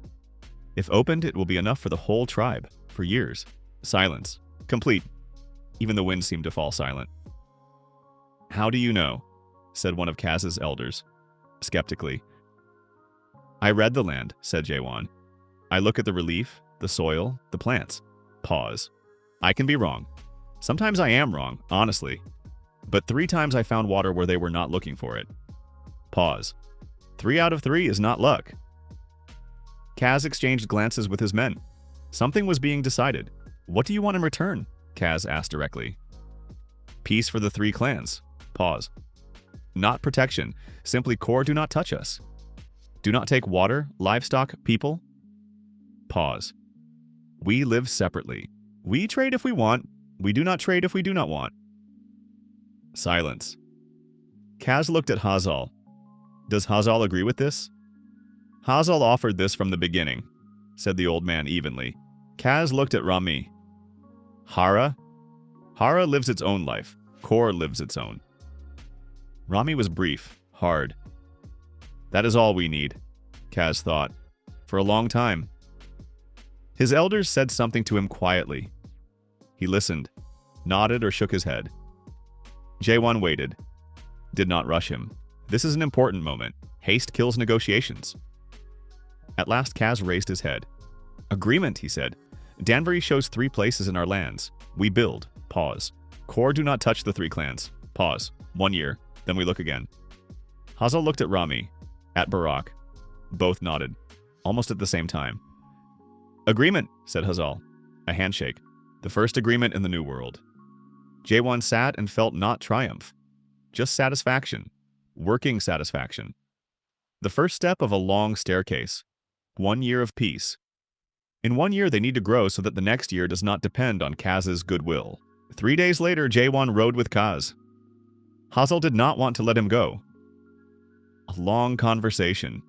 If opened, it will be enough for the whole tribe. For years. Silence. Complete. Even the wind seemed to fall silent. How do you know? Said one of Kaz's elders, skeptically. I read the land, said Jaewon. I look at the relief, the soil, the plants. Pause. I can be wrong. Sometimes I am wrong, honestly. But 3 times I found water where they were not looking for it. Pause. 3 out of 3 is not luck. Kaz exchanged glances with his men. Something was being decided. What do you want in return? Kaz asked directly. Peace for the 3 clans. Pause. Not protection. Simply Core do not touch us. Do not take water, livestock, people. Pause. We live separately. We trade if we want. We do not trade if we do not want. Silence. Kaz looked at Hazal. Does Hazal agree with this? Hazal offered this from the beginning, said the old man evenly. Kaz looked at Rami. Hara? Hara lives its own life. Core lives its own. Rami was brief, hard. That is all we need, Kaz thought, for a long time. His elders said something to him quietly. He listened, nodded or shook his head. Jaewon waited, did not rush him. This is an important moment. Haste kills negotiations. At last Kaz raised his head. Agreement, he said. Danbury shows 3 places in our lands. We build. Pause. Core do not touch the 3 clans. Pause. 1 year. Then we look again. Hazal looked at Rami, at Barak. Both nodded, almost at the same time. Agreement, said Hazal. A handshake. The first agreement in the New World. Jaewon sat and felt not triumph, just satisfaction. Working satisfaction. The first step of a long staircase. 1 year of peace. In 1 year, they need to grow so that the next year does not depend on Kaz's goodwill. 3 days later, Jaewon rode with Kaz. Hazal did not want to let him go. A long conversation.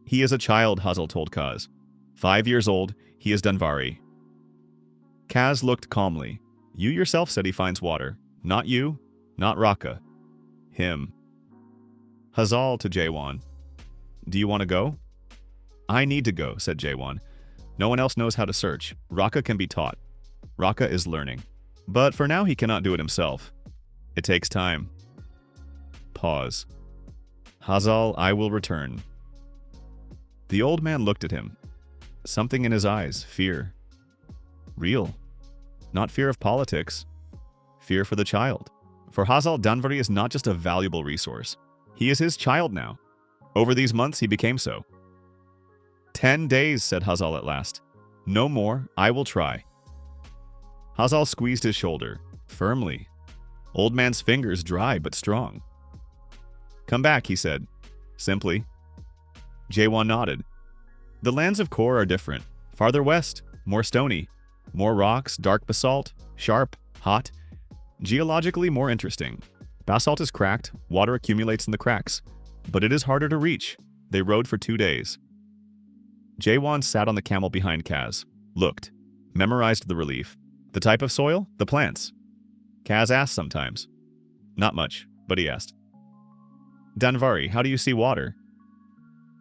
He is a child, Hazal told Kaz. 5 years old, he is Danvari. Kaz looked calmly. You yourself said he finds water. Not you, not Raka. Him. Hazal to Jaewon. Do you want to go? I need to go, said Jaewon. No one else knows how to search. Raka can be taught. Raka is learning. But for now he cannot do it himself. It takes time. Pause. Hazal, I will return. The old man looked at him. Something in his eyes, fear. Real. Not fear of politics. Fear for the child. For Hazal, Danvari is not just a valuable resource. He is his child now. Over these months, he became so. 10 days, said Hazal at last. No more, I will try. Hazal squeezed his shoulder, firmly. Old man's fingers dry but strong. Come back, he said, simply. Jaewon nodded. The lands of Core are different. Farther west, more stony. More rocks, dark basalt, sharp, hot. Geologically more interesting. Basalt is cracked, water accumulates in the cracks. But it is harder to reach. They rode for 2 days. Jaewon sat on the camel behind Kaz, looked, memorized the relief. The type of soil? The plants. Kaz asked sometimes. Not much, but he asked. Danvari, how do you see water?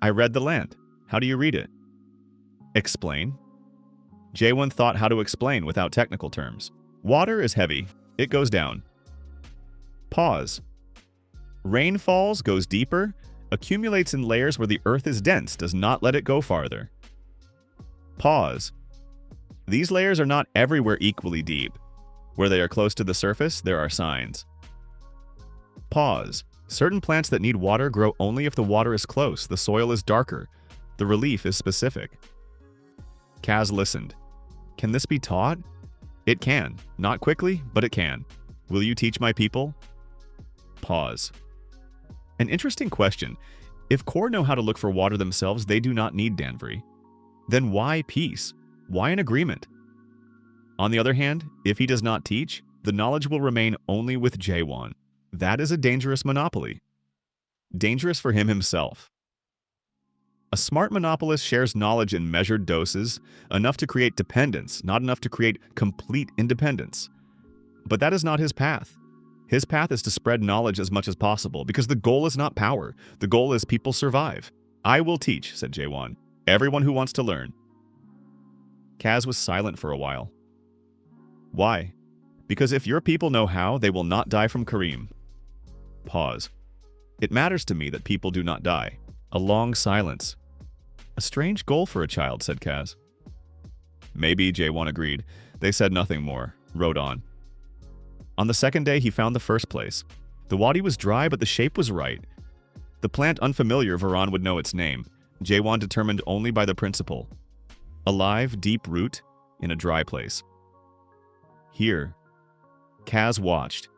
I read the land. How do you read it? Explain. Jaewon thought how to explain without technical terms. Water is heavy. It goes down. Pause. Rain falls, goes deeper, accumulates in layers where the earth is dense, does not let it go farther. Pause. These layers are not everywhere equally deep. Where they are close to the surface, there are signs. Pause. Certain plants that need water grow only if the water is close, the soil is darker, the relief is specific. Kaz listened. Can this be taught? It can. Not quickly, but it can. Will you teach my people? Pause. An interesting question. If Core know how to look for water themselves, they do not need Danvari. Then why peace? Why an agreement? On the other hand, if he does not teach, the knowledge will remain only with Jaewon. That is a dangerous monopoly. Dangerous for him himself. A smart monopolist shares knowledge in measured doses, enough to create dependence, not enough to create complete independence. But that is not his path. His path is to spread knowledge as much as possible, because the goal is not power. The goal is people survive. I will teach, said Jaewon. Everyone who wants to learn. Kaz was silent for a while. Why? Because if your people know how, they will not die from Kareem. Pause. It matters to me that people do not die. A long silence. A strange goal for a child, said Kaz. Maybe, Jaewon agreed. They said nothing more, rode on. On the second day, he found the first place. The wadi was dry, but the shape was right. The plant unfamiliar, Varan would know its name. Jaewon determined only by the principle. A live, deep root in a dry place. Here, Kaz watched.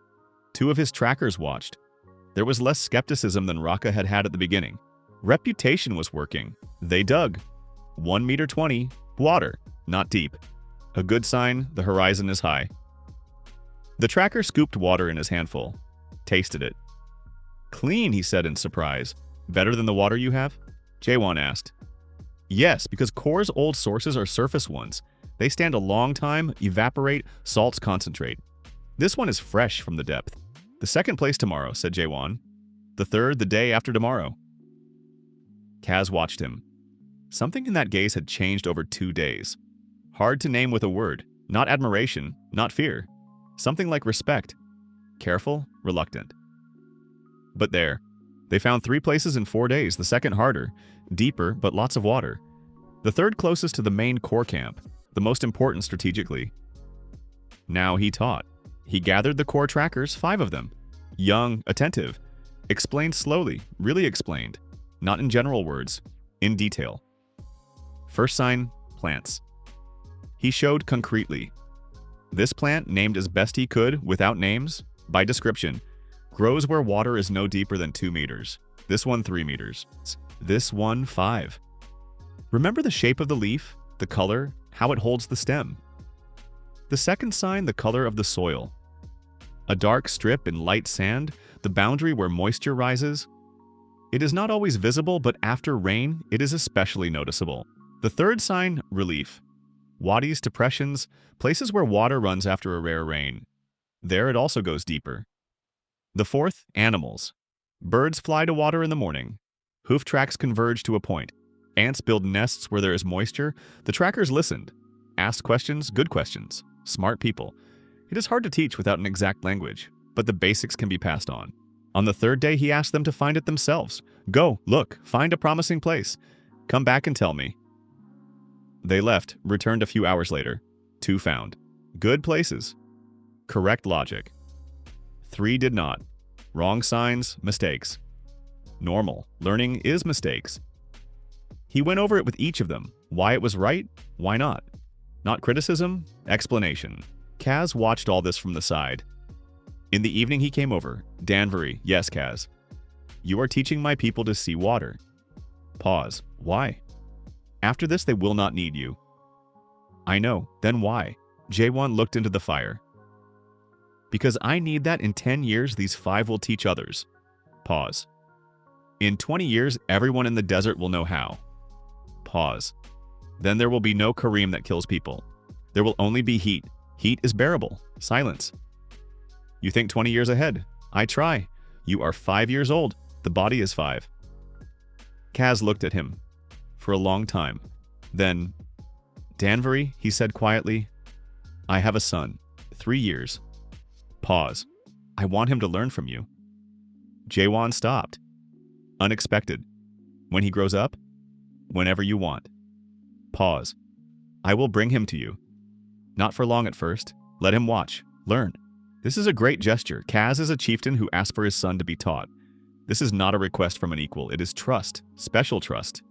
Two of his trackers watched. There was less skepticism than Raka had had at the beginning. Reputation was working. They dug. 1 meter 20, water, not deep. A good sign, the horizon is high. The tracker scooped water in his handful, tasted it. Clean, he said in surprise. Better than the water you have? Jaewon asked. Yes, because Core's old sources are surface ones. They stand a long time, evaporate, salts concentrate. This one is fresh from the depth. The second place tomorrow, said Jaewon. The third the day after tomorrow. Kaz watched him. Something in that gaze had changed over 2 days. Hard to name with a word. Not admiration, not fear. Something like respect. Careful, reluctant. But there. They found 3 places in 4 days, the second harder. Deeper, but lots of water. The third closest to the main core camp. The most important strategically. Now he taught. He gathered the core trackers, 5 of them. Young, attentive. Explained slowly, really explained. Not in general words, in detail. First sign, plants. He showed concretely. This plant, named as best he could, without names, by description, grows where water is no deeper than 2 meters. This one 3 meters. This one 5. Remember the shape of the leaf, the color, how it holds the stem. The second sign, the color of the soil. A dark strip in light sand, the boundary where moisture rises. It is not always visible, but after rain, it is especially noticeable. The third sign, relief. Wadis, depressions, places where water runs after a rare rain. There it also goes deeper. The fourth, animals. Birds fly to water in the morning. Hoof tracks converge to a point. Ants build nests where there is moisture. The trackers listened. Asked questions, good questions. Smart people. It is hard to teach without an exact language, but the basics can be passed on. On the third day, he asked them to find it themselves. Go, look, find a promising place. Come back and tell me. They left, returned a few hours later. 2 found. Good places. Correct logic. 3 did not. Wrong signs, mistakes. Normal. Learning is mistakes. He went over it with each of them. Why it was right, why not. Not criticism, explanation. Kaz watched all this from the side. In the evening he came over. Danbury, yes, Kaz. You are teaching my people to see water. Pause. Why? After this they will not need you. I know. Then why? Jaewon looked into the fire. Because I need that in 10 years these 5 will teach others. Pause. In 20 years everyone in the desert will know how. Pause. Then there will be no Kareem that kills people. There will only be heat. Heat is bearable. Silence. You think 20 years ahead. I try. You are 5 years old. The body is 5. Kaz looked at him. For a long time. Then, Danbury, he said quietly, I have a son. 3 years. Pause. I want him to learn from you. Jaewon stopped. Unexpected. When he grows up? Whenever you want. Pause. I will bring him to you. Not for long at first. Let him watch. Learn. This is a great gesture. Kaz is a chieftain who asked for his son to be taught. This is not a request from an equal. It is trust. Special trust.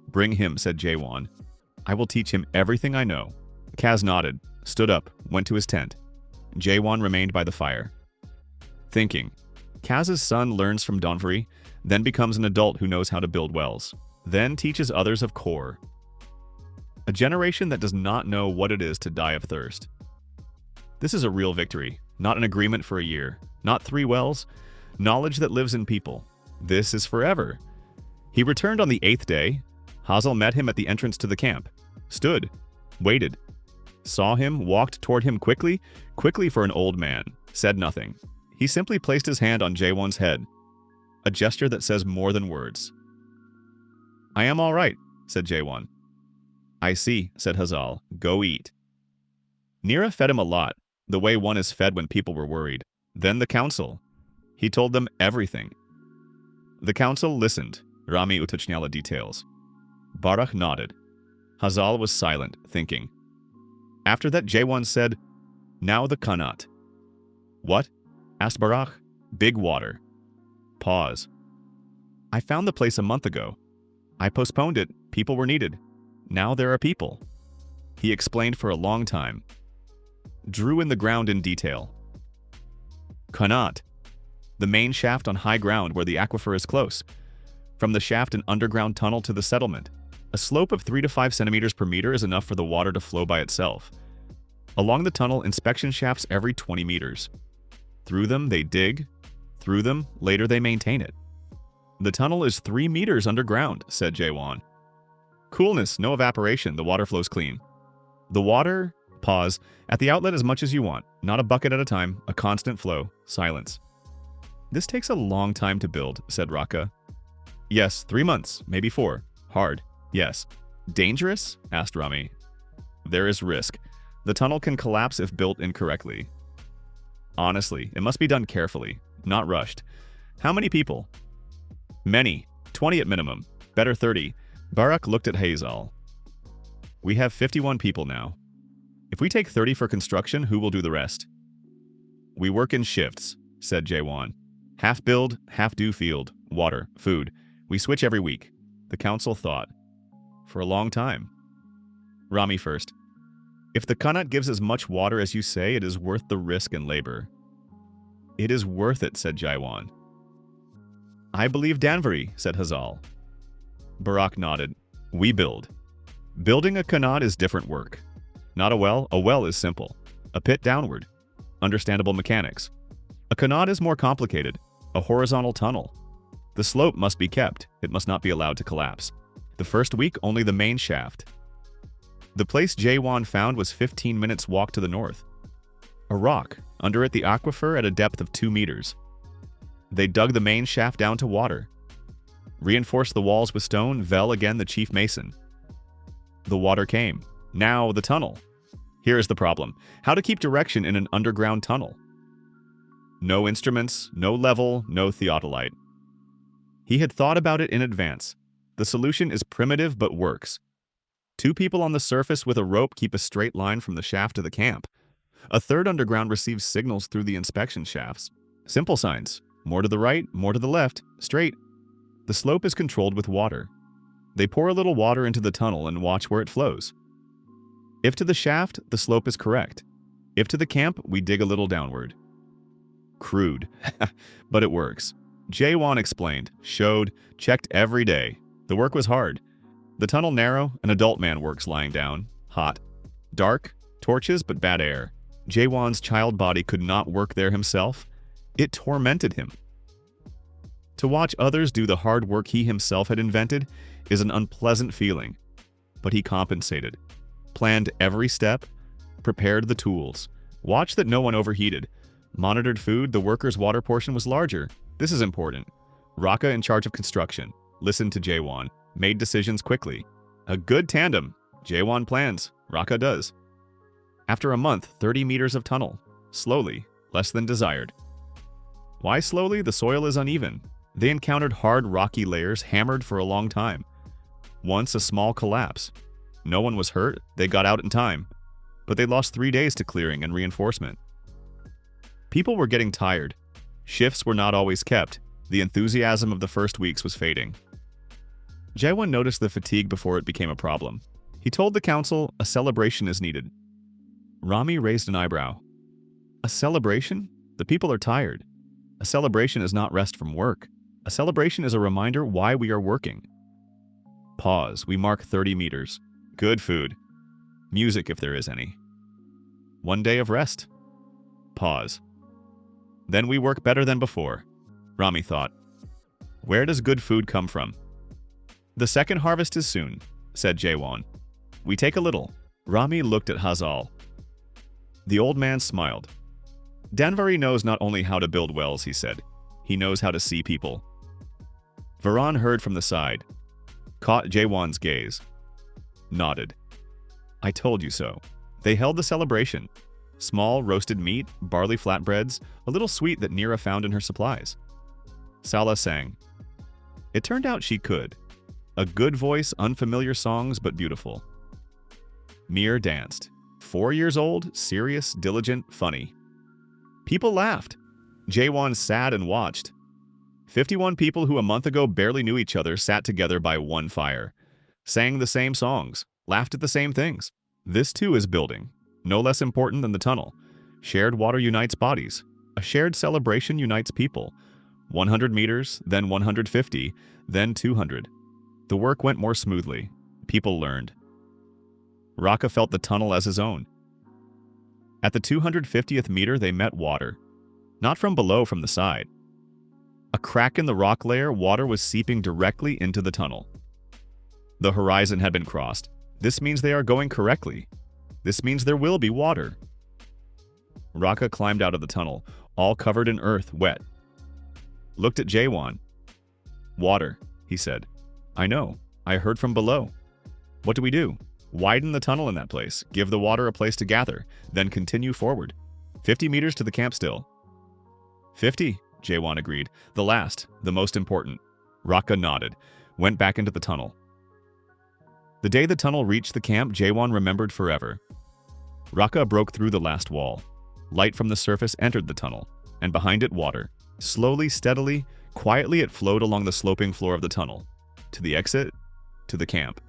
Bring him, said Jaewon. I will teach him everything I know. Kaz nodded, stood up, went to his tent. Jaewon remained by the fire. Thinking. Kaz's son learns from Danbury, then becomes an adult who knows how to build wells. Then teaches others of core. A generation that does not know what it is to die of thirst. This is a real victory, not an agreement for a year, not 3 wells, knowledge that lives in people. This is forever. He returned on the 8th day. Hazel met him at the entrance to the camp, stood, waited, saw him, walked toward him quickly for an old man, said nothing. He simply placed his hand on Jaewon's head, a gesture that says more than words. "I am all right," said Jaewon. "I see," said Hazel. "Go eat." Nira fed him a lot, the way one is fed when people were worried. Then the council. He told them everything. The council listened. Rami utочняла details. Barak nodded. Hazel was silent, thinking. After that, Jaewon said, "Now the Qanat." "What?" asked Barak. "Big water." Pause. "I found the place a month ago. I postponed it. People were needed. Now there are people." He explained for a long time. Drew in the ground in detail. Qanat. The main shaft on high ground where the aquifer is close. From the shaft, an underground tunnel to the settlement. A slope of 3 to 5 centimeters per meter is enough for the water to flow by itself. Along the tunnel, inspection shafts every 20 meters. Through them, they dig. Through them, later they maintain it. "The tunnel is 3 meters underground," said Jaewon. "Coolness, no evaporation, the water flows clean. The water," pause, "at the outlet as much as you want, not a bucket at a time, a constant flow, silence." "This takes a long time to build," said Raka. "Yes, 3 months, maybe 4. Hard, yes." "Dangerous?" asked Rami. "There is risk. The tunnel can collapse if built incorrectly. Honestly, it must be done carefully, not rushed. How many people?" "Many. 20 at minimum. Better 30. Barak looked at Hazel. "We have 51 people now. If we take 30 for construction, who will do the rest?" "We work in shifts," said Jaewon. "Half build, half do field, water, food. We switch every week." The council thought. For a long time. Rami first. "If the Qanat gives as much water as you say, it is worth the risk and labor." "It is worth it," said Jaewon. "I believe Danbury," said Hazel. Barak nodded. "We build. Building a Qanat is different work. Not a well is simple. A pit downward. Understandable mechanics. A Qanat is more complicated. A horizontal tunnel. The slope must be kept. It must not be allowed to collapse. The first week, only the main shaft. The place Jaewon found was 15 minutes walk to the north. A rock, under it the aquifer at a depth of 2 meters. They dug the main shaft down to water. Reinforced the walls with stone, Vel again the chief mason. The water came. Now the tunnel. Here is the problem. How to keep direction in an underground tunnel? No instruments, no level, no theodolite. He had thought about it in advance. The solution is primitive but works. 2 people on the surface with a rope keep a straight line from the shaft to the camp. A third underground receives signals through the inspection shafts. Simple signs. More to the right, more to the left, straight. The slope is controlled with water. They pour a little water into the tunnel and watch where it flows. If to the shaft, the slope is correct. If to the camp, we dig a little downward. Crude, but it works. Jaewon explained, showed, checked every day. The work was hard. The tunnel narrow, an adult man works lying down, hot. Dark, torches but bad air. Jaewon's child body could not work there himself. It tormented him. To watch others do the hard work he himself had invented is an unpleasant feeling. But he compensated. Planned every step, prepared the tools, watched that no one overheated, monitored food, the workers' water portion was larger. This is important. Raka in charge of construction, listened to Jaewon, made decisions quickly. A good tandem. Jaewon plans, Raka does. After a month, 30 meters of tunnel. Slowly, less than desired. Why slowly? The soil is uneven. They encountered hard rocky layers hammered for a long time. Once a small collapse. No one was hurt, they got out in time. But they lost 3 days to clearing and reinforcement. People were getting tired. Shifts were not always kept. The enthusiasm of the first weeks was fading. Jaewon noticed the fatigue before it became a problem. He told the council a celebration is needed. Rami raised an eyebrow. A celebration? The people are tired. A celebration is not rest from work. A celebration is a reminder why we are working. Pause. We mark 30 meters. Good food. Music if there is any. One day of rest. Pause. Then we work better than before, Rami thought. Where does good food come from? The second harvest is soon, said Jaewon. We take a little. Rami looked at Hazal. The old man smiled. Danvari knows not only how to build wells, he said. He knows how to see people. Varan heard from the side, caught Jaewon's gaze, nodded. I told you so. They held the celebration. Small roasted meat, barley flatbreads, a little sweet that Nira found in her supplies. Sala sang. It turned out she could. A good voice, unfamiliar songs, but beautiful. Mir danced. 4 years old, serious, diligent, funny. People laughed. Jaewon sat and watched. 51 people who a month ago barely knew each other sat together by one fire, sang the same songs, laughed at the same things. This too is building, no less important than the tunnel. Shared water unites bodies. A shared celebration unites people. 100 meters, then 150, then 200. The work went more smoothly. People learned. Raka felt the tunnel as his own. At the 250th meter, they met water. Not from below, from the side. A crack in the rock layer, water was seeping directly into the tunnel. The horizon had been crossed. This means they are going correctly. This means there will be water. Raka climbed out of the tunnel, all covered in earth, wet. Looked at Jaewon. Water, he said. I know. I heard from below. What do we do? Widen the tunnel in that place, give the water a place to gather, then continue forward. 50 meters to the camp still. 50, Jaewon agreed. The last, the most important. Raka nodded, went back into the tunnel. The day the tunnel reached the camp, Jaewon remembered forever. Raka broke through the last wall. Light from the surface entered the tunnel, and behind it water. Slowly, steadily, quietly it flowed along the sloping floor of the tunnel. To the exit, to the camp.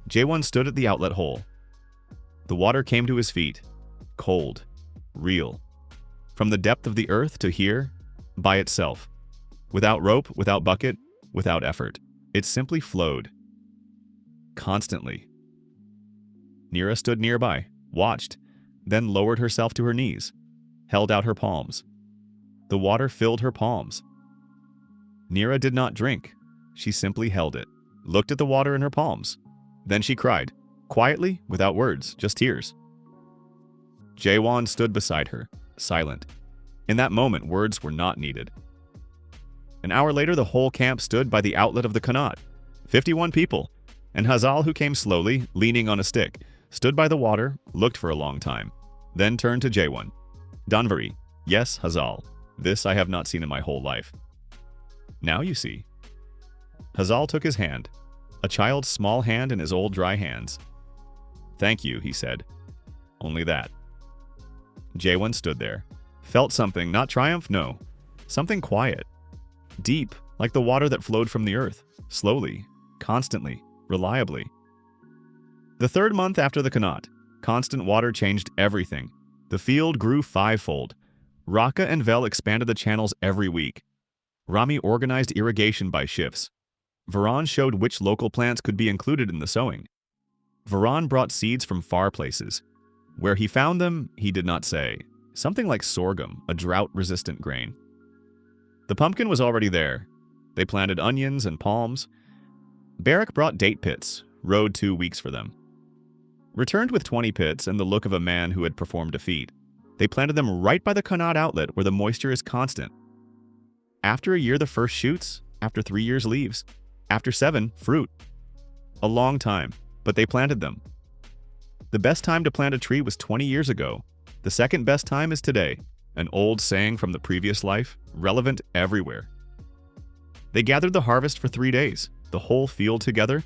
Jaewon stood at the outlet hole. The water came to his feet. Cold. Real. From the depth of the earth to here, by itself. Without rope, without bucket, without effort. It simply flowed. Constantly. Nira stood nearby, watched, then lowered herself to her knees, held out her palms. The water filled her palms. Nira did not drink. She simply held it, looked at the water in her palms. Then she cried, quietly, without words, just tears. Jaewon stood beside her, silent. In that moment, words were not needed. An hour later, the whole camp stood by the outlet of the Qanat. 51 people. And Hazal, who came slowly, leaning on a stick, stood by the water, looked for a long time, then turned to Jaewon. Danvari, yes, Hazal. This I have not seen in my whole life. Now you see. Hazal took his hand, a child's small hand in his old dry hands. Thank you, he said. Only that. Jaewon stood there, felt something, not triumph, no. Something quiet. Deep, like the water that flowed from the earth, slowly, constantly, reliably. The third month after the Qanat, constant water changed everything. The field grew fivefold. Raka and Vel expanded the channels every week. Rami organized irrigation by shifts. Varan showed which local plants could be included in the sowing. Varan brought seeds from far places. Where he found them, he did not say. Something like sorghum, a drought-resistant grain. The pumpkin was already there. They planted onions and palms. Barak brought date pits, rode 2 weeks for them. Returned with 20 pits and the look of a man who had performed a feat. They planted them right by the Qanat outlet where the moisture is constant. After a year, the first shoots. After 3 years, leaves. After 7, fruit. A long time, but they planted them. The best time to plant a tree was 20 years ago. The second best time is today. An old saying from the previous life, relevant everywhere. They gathered the harvest for 3 days, the whole field together.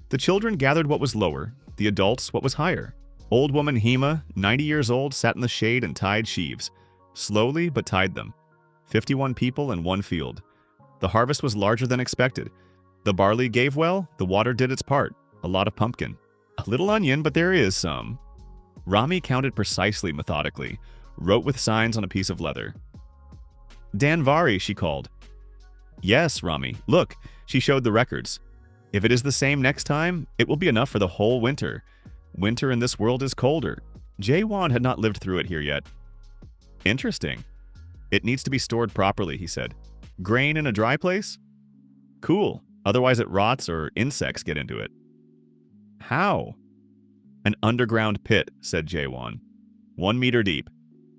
The children gathered what was lower, the adults what was higher. Old woman Hema, 90 years old, sat in the shade and tied sheaves. Slowly, but tied them. 51 people in one field. The harvest was larger than expected. The barley gave well, the water did its part. A lot of pumpkin. A little onion, but there is some. Rami counted precisely, methodically, wrote with signs on a piece of leather. Danvari, she called. Yes, Rami. Look, she showed the records. If it is the same next time, it will be enough for the whole winter. Winter in this world is colder. Jaewon had not lived through it here yet. Interesting. It needs to be stored properly, he said. Grain in a dry place? Cool. Otherwise it rots or insects get into it. How? An underground pit, said Jaewon. 1 meter deep.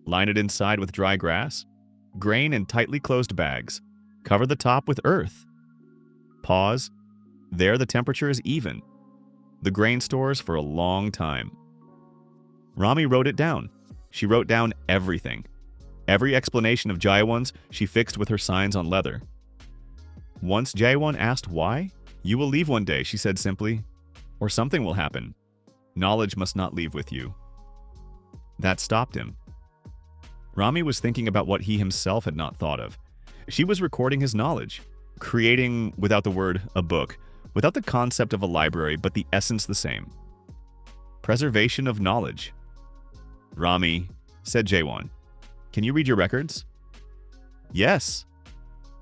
Line it inside with dry grass. Grain in tightly closed bags. Cover the top with earth. Pause. There the temperature is even. The grain stores for a long time. Rami wrote it down. She wrote down everything. Every explanation of Jaewon's she fixed with her signs on leather. Once Jaewon asked why, "You will leave one day," she said simply. "Or something will happen. Knowledge must not leave with you." That stopped him. Rami was thinking about what he himself had not thought of. She was recording his knowledge, creating, without the word, a book, without the concept of a library, but the essence the same. Preservation of knowledge. "Rami," said Jaewon, "can you read your records?" "Yes."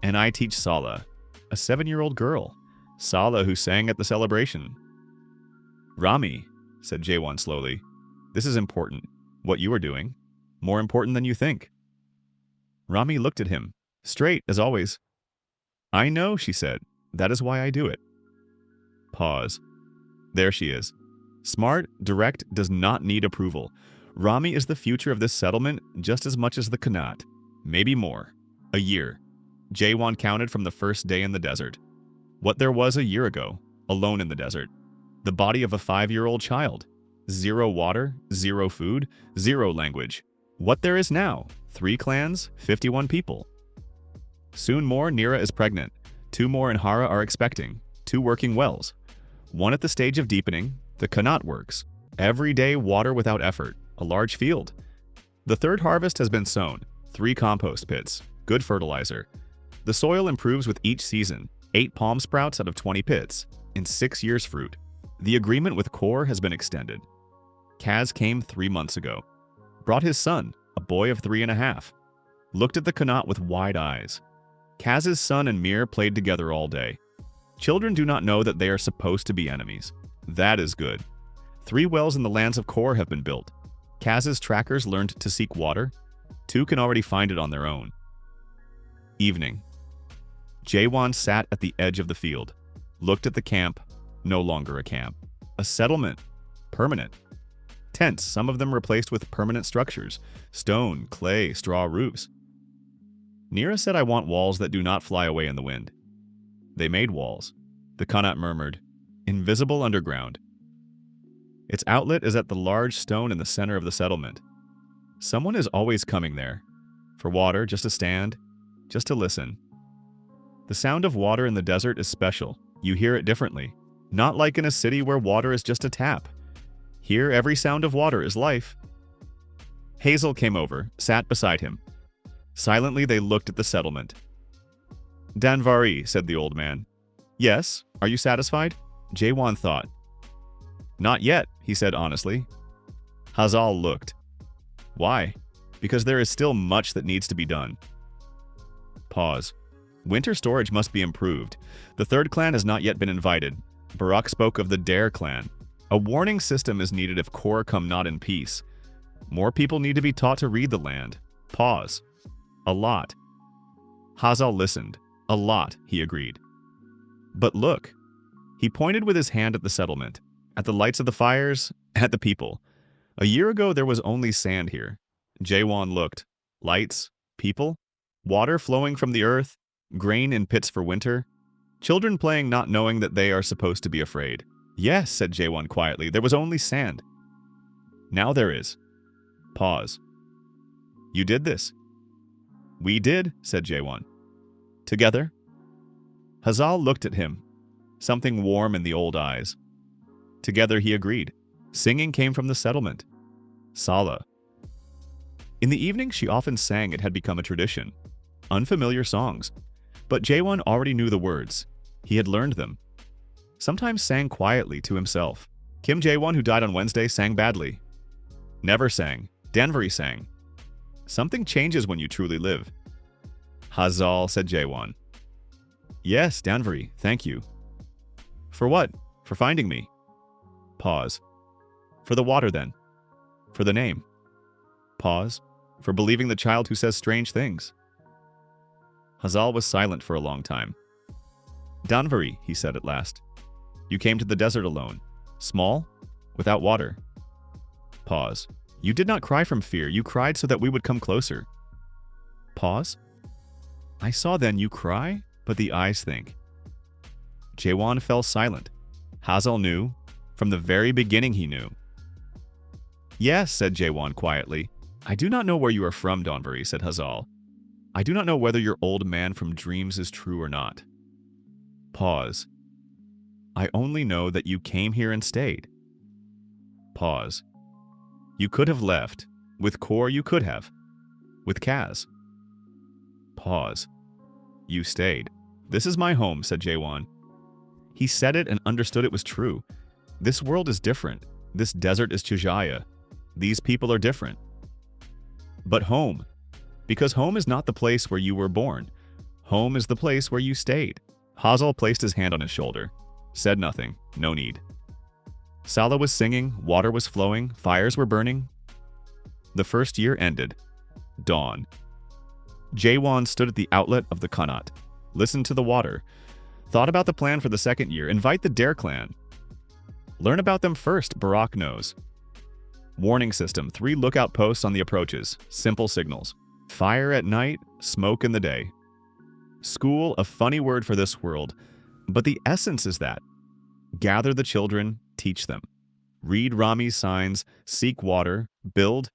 "And I teach Sala, a 7-year-old girl. Sala who sang at the celebration." "Rami," said Jaewon slowly, "this is important. What you are doing. More important than you think." Rami looked at him, straight as always. "I know," she said. "That is why I do it." Pause. There she is. Smart, direct, does not need approval. Rami is the future of this settlement just as much as the Qanat. Maybe more. A year. Jaewon counted from the first day in the desert. What there was a year ago, alone in the desert. The body of a 5-year-old child. 0 water, 0 food, 0 language. What there is now, 3 clans, 51 people. Soon more, Nira is pregnant. 2 more in Hara are expecting. 2 working wells. 1 at the stage of deepening, the Qanat works. Every day water without effort, a large field. The 3rd harvest has been sown, 3 compost pits, good fertilizer. The soil improves with each season, 8 palm sprouts out of 20 pits, in 6 years fruit. The agreement with Kor has been extended. Kaz came 3 months ago. Brought his son, a boy of 3.5. Looked at the Qanat with wide eyes. Kaz's son and Mir played together all day. Children do not know that they are supposed to be enemies. That is good. 3 wells in the lands of Kor have been built. Kaz's trackers learned to seek water. 2 can already find it on their own. Evening. Jaewon sat at the edge of the field. Looked at the camp. No longer a camp. A settlement. Permanent. Tents, some of them replaced with permanent structures. Stone, clay, straw roofs. Nira said, "I want walls that do not fly away in the wind." They made walls. The Qanat murmured, "Invisible underground." Its outlet is at the large stone in the center of the settlement. Someone is always coming there. For water, just to stand, just to listen. The sound of water in the desert is special. You hear it differently. Not like in a city where water is just a tap. Here, every sound of water is life. Hazel came over, sat beside him. Silently, they looked at the settlement. "Danvari," said the old man. "Yes, are you satisfied?" Jaewon thought. "Not yet," he said honestly. Hazal looked. "Why?" "Because there is still much that needs to be done." Pause. Winter storage must be improved. The 3rd clan has not yet been invited. Barak spoke of the Dare clan. A warning system is needed if Kor come not in peace. More people need to be taught to read the land. Pause. A lot. Hazal listened. A lot, he agreed. "But look." He pointed with his hand at the settlement, at the lights of the fires, at the people. A year ago there was only sand here. Jaewon looked. Lights, people, water flowing from the earth, grain in pits for winter, children playing not knowing that they are supposed to be afraid. "Yes," said Jaewon quietly, "there was only sand." "Now there is." Pause. "You did this." "We did," said Jaewon. "Together?" Hazal looked at him, something warm in the old eyes. Together, he agreed. Singing came from the settlement. Sala. In the evening, she often sang. It had become a tradition. Unfamiliar songs. But Jaewon already knew the words. He had learned them. Sometimes sang quietly to himself. Kim Jaewon, who died on Wednesday, sang badly. Never sang. Danvari sang. Something changes when you truly live. Hazal, said Jaewon. Yes, Danvari, thank you. For what? For finding me. Pause. For the water, then. For the name. Pause. For believing the child who says strange things. Hazal was silent for a long time. Danvari, he said at last. You came to the desert alone. Small? Without water. Pause. You did not cry from fear. You cried so that we would come closer. Pause. I saw then you cry, but the eyes think. Jaewon fell silent. Hazal knew. From the very beginning he knew. Yes, said Jaewon quietly. I do not know where you are from, Danvari, said Hazal. I do not know whether your old man from dreams is true or not. Pause. I only know that you came here and stayed. Pause. You could have left. With Kor you could have. With Kaz. Pause. You stayed. This is my home, said Jaewon. He said it and understood it was true. This world is different. This desert is Chujaya. These people are different. But home. Because home is not the place where you were born. Home is the place where you stayed. Hazal placed his hand on his shoulder. Said nothing. No need. Sala was singing, water was flowing, fires were burning. The first year ended. Dawn. Jaewon stood at the outlet of the Qanat. Listened to the water. Thought about the plan for the second year. Invite the Dare clan. Learn about them first, Barak knows. Warning system. 3 lookout posts on the approaches. Simple signals. Fire at night, smoke in the day. School, a funny word for this world, but the essence is that. Gather the children, teach them. Read Rami's signs, seek water, build,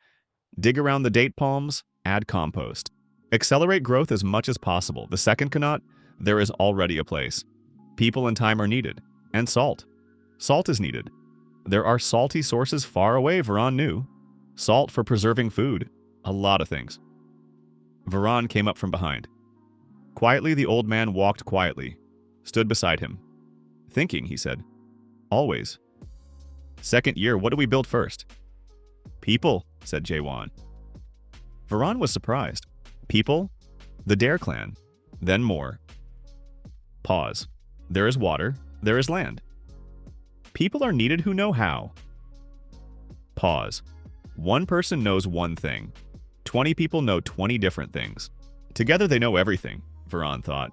dig around the date palms, add compost. Accelerate growth as much as possible. The second Qanat, there is already a place. People and time are needed. And salt. Salt is needed. There are salty sources far away, Varan knew. Salt for preserving food. A lot of things. Varan came up from behind. Quietly, the old man walked quietly. Stood beside him. Thinking, he said. Always. Second year, what do we build first? People, said Jaewon. Varan was surprised. People? The Dare clan. Then more. Pause. There is water. There is land. People are needed who know how. Pause. One person knows one thing. 20 people know 20 different things. Together they know everything, Varan thought.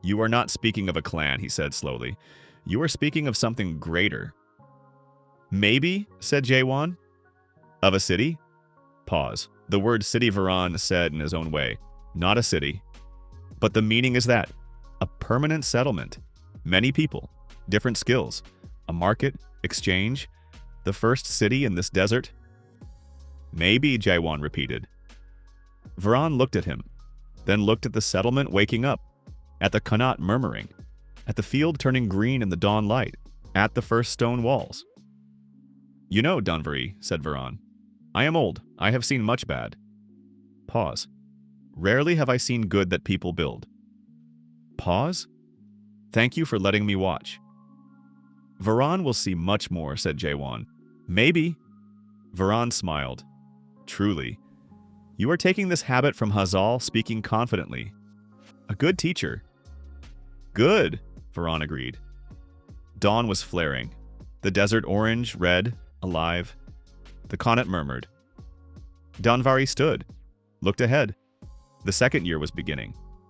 You are not speaking of a clan, he said slowly. You are speaking of something greater. Maybe, said Jaewon. Of a city? Pause. The word city Varan said in his own way. Not a city. But the meaning is that. A permanent settlement. Many people. Different skills. A market. Exchange. The first city in this desert. Maybe, Jaewon repeated. Varan looked at him. Then looked at the settlement waking up. At the Qanat murmuring. At the field turning green in the dawn light. At the first stone walls. You know, Danvari, said Varan. I am old. I have seen much bad. Pause. Rarely have I seen good that people build. Pause. Thank you for letting me watch. Varan will see much more, said Jaewon. Maybe. Varan smiled. Truly. You are taking this habit from Hazal, speaking confidently. A good teacher. Good, Varan agreed. Dawn was flaring. The desert orange, red, alive. The Qanat murmured. Danvari stood. Looked ahead. The second year was beginning.